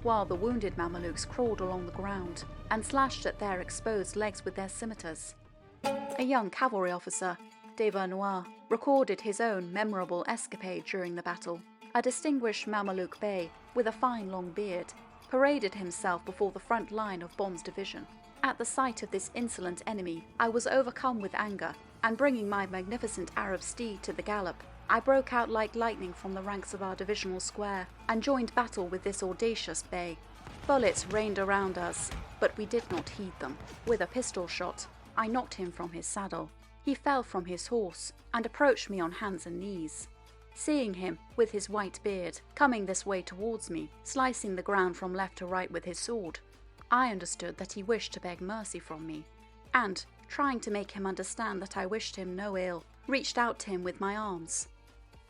while the wounded Mamelukes crawled along the ground and slashed at their exposed legs with their scimitars. A young cavalry officer, de Vernois, recorded his own memorable escapade during the battle. A distinguished Mameluke bey, with a fine long beard, paraded himself before the front line of Bond's division. At the sight of this insolent enemy, I was overcome with anger, and bringing my magnificent Arab steed to the gallop, I broke out like lightning from the ranks of our divisional square and joined battle with this audacious bey. Bullets rained around us, but we did not heed them. With a pistol shot, I knocked him from his saddle. He fell from his horse and approached me on hands and knees. Seeing him, with his white beard, coming this way towards me, slicing the ground from left to right with his sword, I understood that he wished to beg mercy from me, and, trying to make him understand that I wished him no ill, reached out to him with my arms.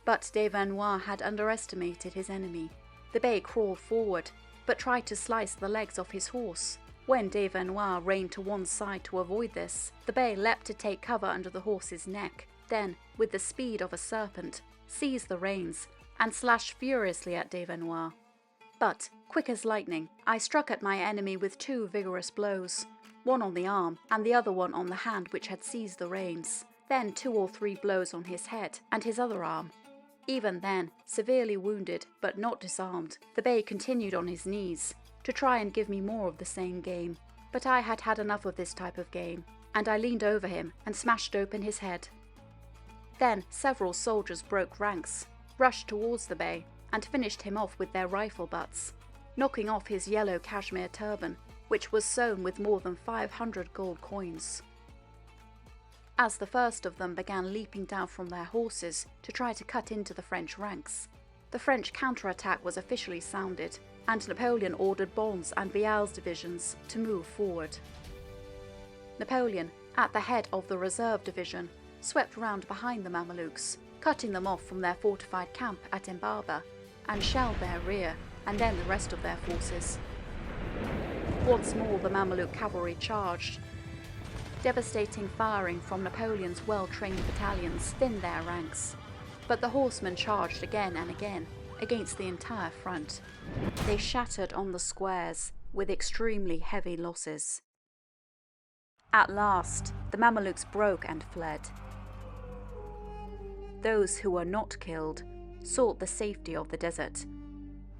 But de Vernois had underestimated his enemy. The bey crawled forward, but tried to slice the legs of his horse. When de Vernois reined to one side to avoid this, the bey leapt to take cover under the horse's neck, then, with the speed of a serpent, seized the reins and slashed furiously at de Vernois. But, quick as lightning, I struck at my enemy with 2 vigorous blows, one on the arm and the other one on the hand which had seized the reins, then 2 or 3 blows on his head and his other arm. Even then, severely wounded but not disarmed, the bey continued on his knees, to try and give me more of the same game, but I had had enough of this type of game, and I leaned over him and smashed open his head. Then several soldiers broke ranks, rushed towards the Bey, and finished him off with their rifle butts, knocking off his yellow cashmere turban, which was sewn with more than 500 gold coins. As the first of them began leaping down from their horses to try to cut into the French ranks, the French counterattack was officially sounded, and Napoleon ordered Bon's and Vial's divisions to move forward. Napoleon, at the head of the reserve division, swept round behind the Mamelukes, cutting them off from their fortified camp at Embaba, and shelled their rear, and then the rest of their forces. Once more the Mameluke cavalry charged. Devastating firing from Napoleon's well-trained battalions thinned their ranks, but the horsemen charged again and again against the entire front. They shattered on the squares with extremely heavy losses. At last, the Mamelukes broke and fled. Those who were not killed sought the safety of the desert,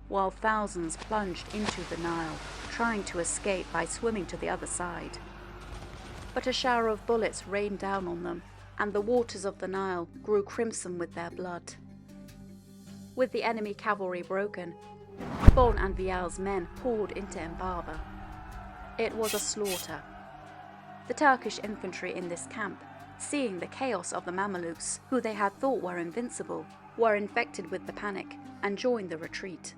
while thousands plunged into the Nile, trying to escape by swimming to the other side. But a shower of bullets rained down on them, and the waters of the Nile grew crimson with their blood. With the enemy cavalry broken, Bon and Vial's men poured into Embaba. It was a slaughter. The Turkish infantry in this camp, seeing the chaos of the Mamelukes, who they had thought were invincible, were infected with the panic and joined the retreat.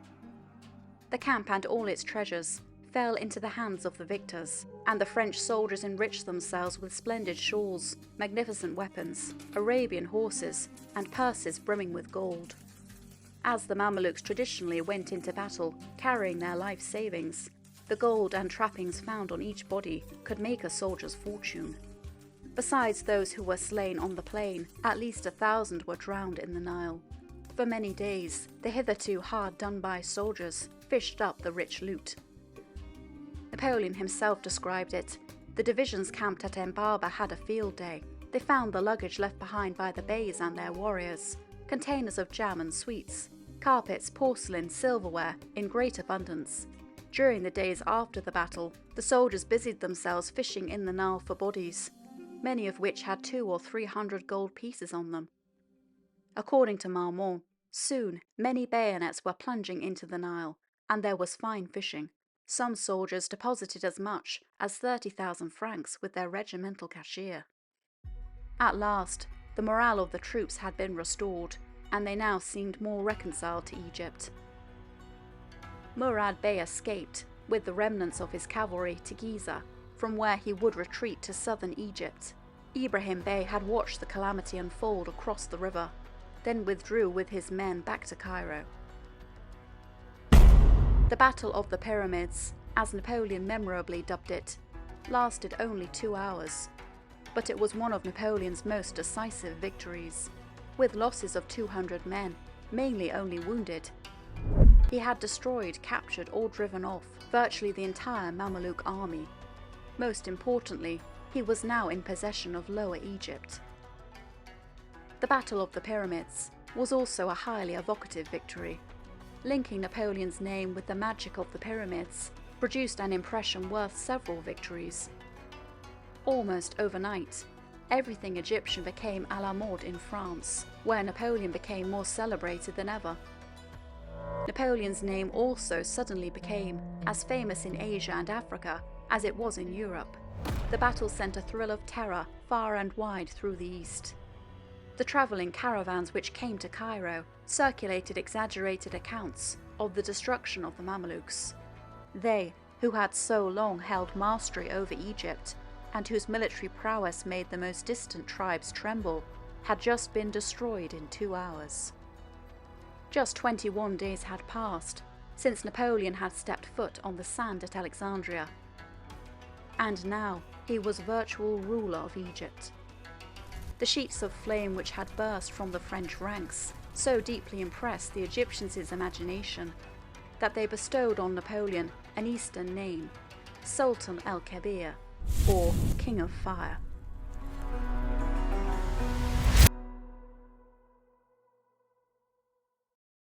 The camp and all its treasures fell into the hands of the victors, and the French soldiers enriched themselves with splendid shawls, magnificent weapons, Arabian horses, and purses brimming with gold. As the Mamelukes traditionally went into battle carrying their life savings, the gold and trappings found on each body could make a soldier's fortune. Besides those who were slain on the plain, at least 1,000 were drowned in the Nile. For many days, the hitherto hard-done-by soldiers fished up the rich loot. Napoleon himself described it. The divisions camped at Embaba had a field day. They found the luggage left behind by the Beys and their warriors, containers of jam and sweets, carpets, porcelain, silverware in great abundance. During the days after the battle, the soldiers busied themselves fishing in the Nile for bodies, many of which had 200 or 300 gold pieces on them. According to Marmont, soon many bayonets were plunging into the Nile, and there was fine fishing. Some soldiers deposited as much as 30,000 francs with their regimental cashier. At last, the morale of the troops had been restored, and they now seemed more reconciled to Egypt. Murad Bey escaped, with the remnants of his cavalry, to Giza, from where he would retreat to southern Egypt. Ibrahim Bey had watched the calamity unfold across the river, then withdrew with his men back to Cairo. The Battle of the Pyramids, as Napoleon memorably dubbed it, lasted only 2 hours, but it was one of Napoleon's most decisive victories, with losses of 200 men, mainly only wounded. He had destroyed, captured or driven off virtually the entire Mameluke army. Most importantly, he was now in possession of Lower Egypt. The Battle of the Pyramids was also a highly evocative victory. Linking Napoleon's name with the magic of the pyramids produced an impression worth several victories. Almost overnight, everything Egyptian became à la mode in France, where Napoleon became more celebrated than ever. Napoleon's name also suddenly became as famous in Asia and Africa as it was in Europe. The battle sent a thrill of terror far and wide through the East. The travelling caravans which came to Cairo circulated exaggerated accounts of the destruction of the Mamelukes. They, who had so long held mastery over Egypt, and whose military prowess made the most distant tribes tremble, had just been destroyed in 2 hours. Just 21 days had passed since Napoleon had stepped foot on the sand at Alexandria, and now he was virtual ruler of Egypt. The sheets of flame which had burst from the French ranks so deeply impressed the Egyptians' imagination that they bestowed on Napoleon an Eastern name, Sultan el-Kebir, or King of Fire.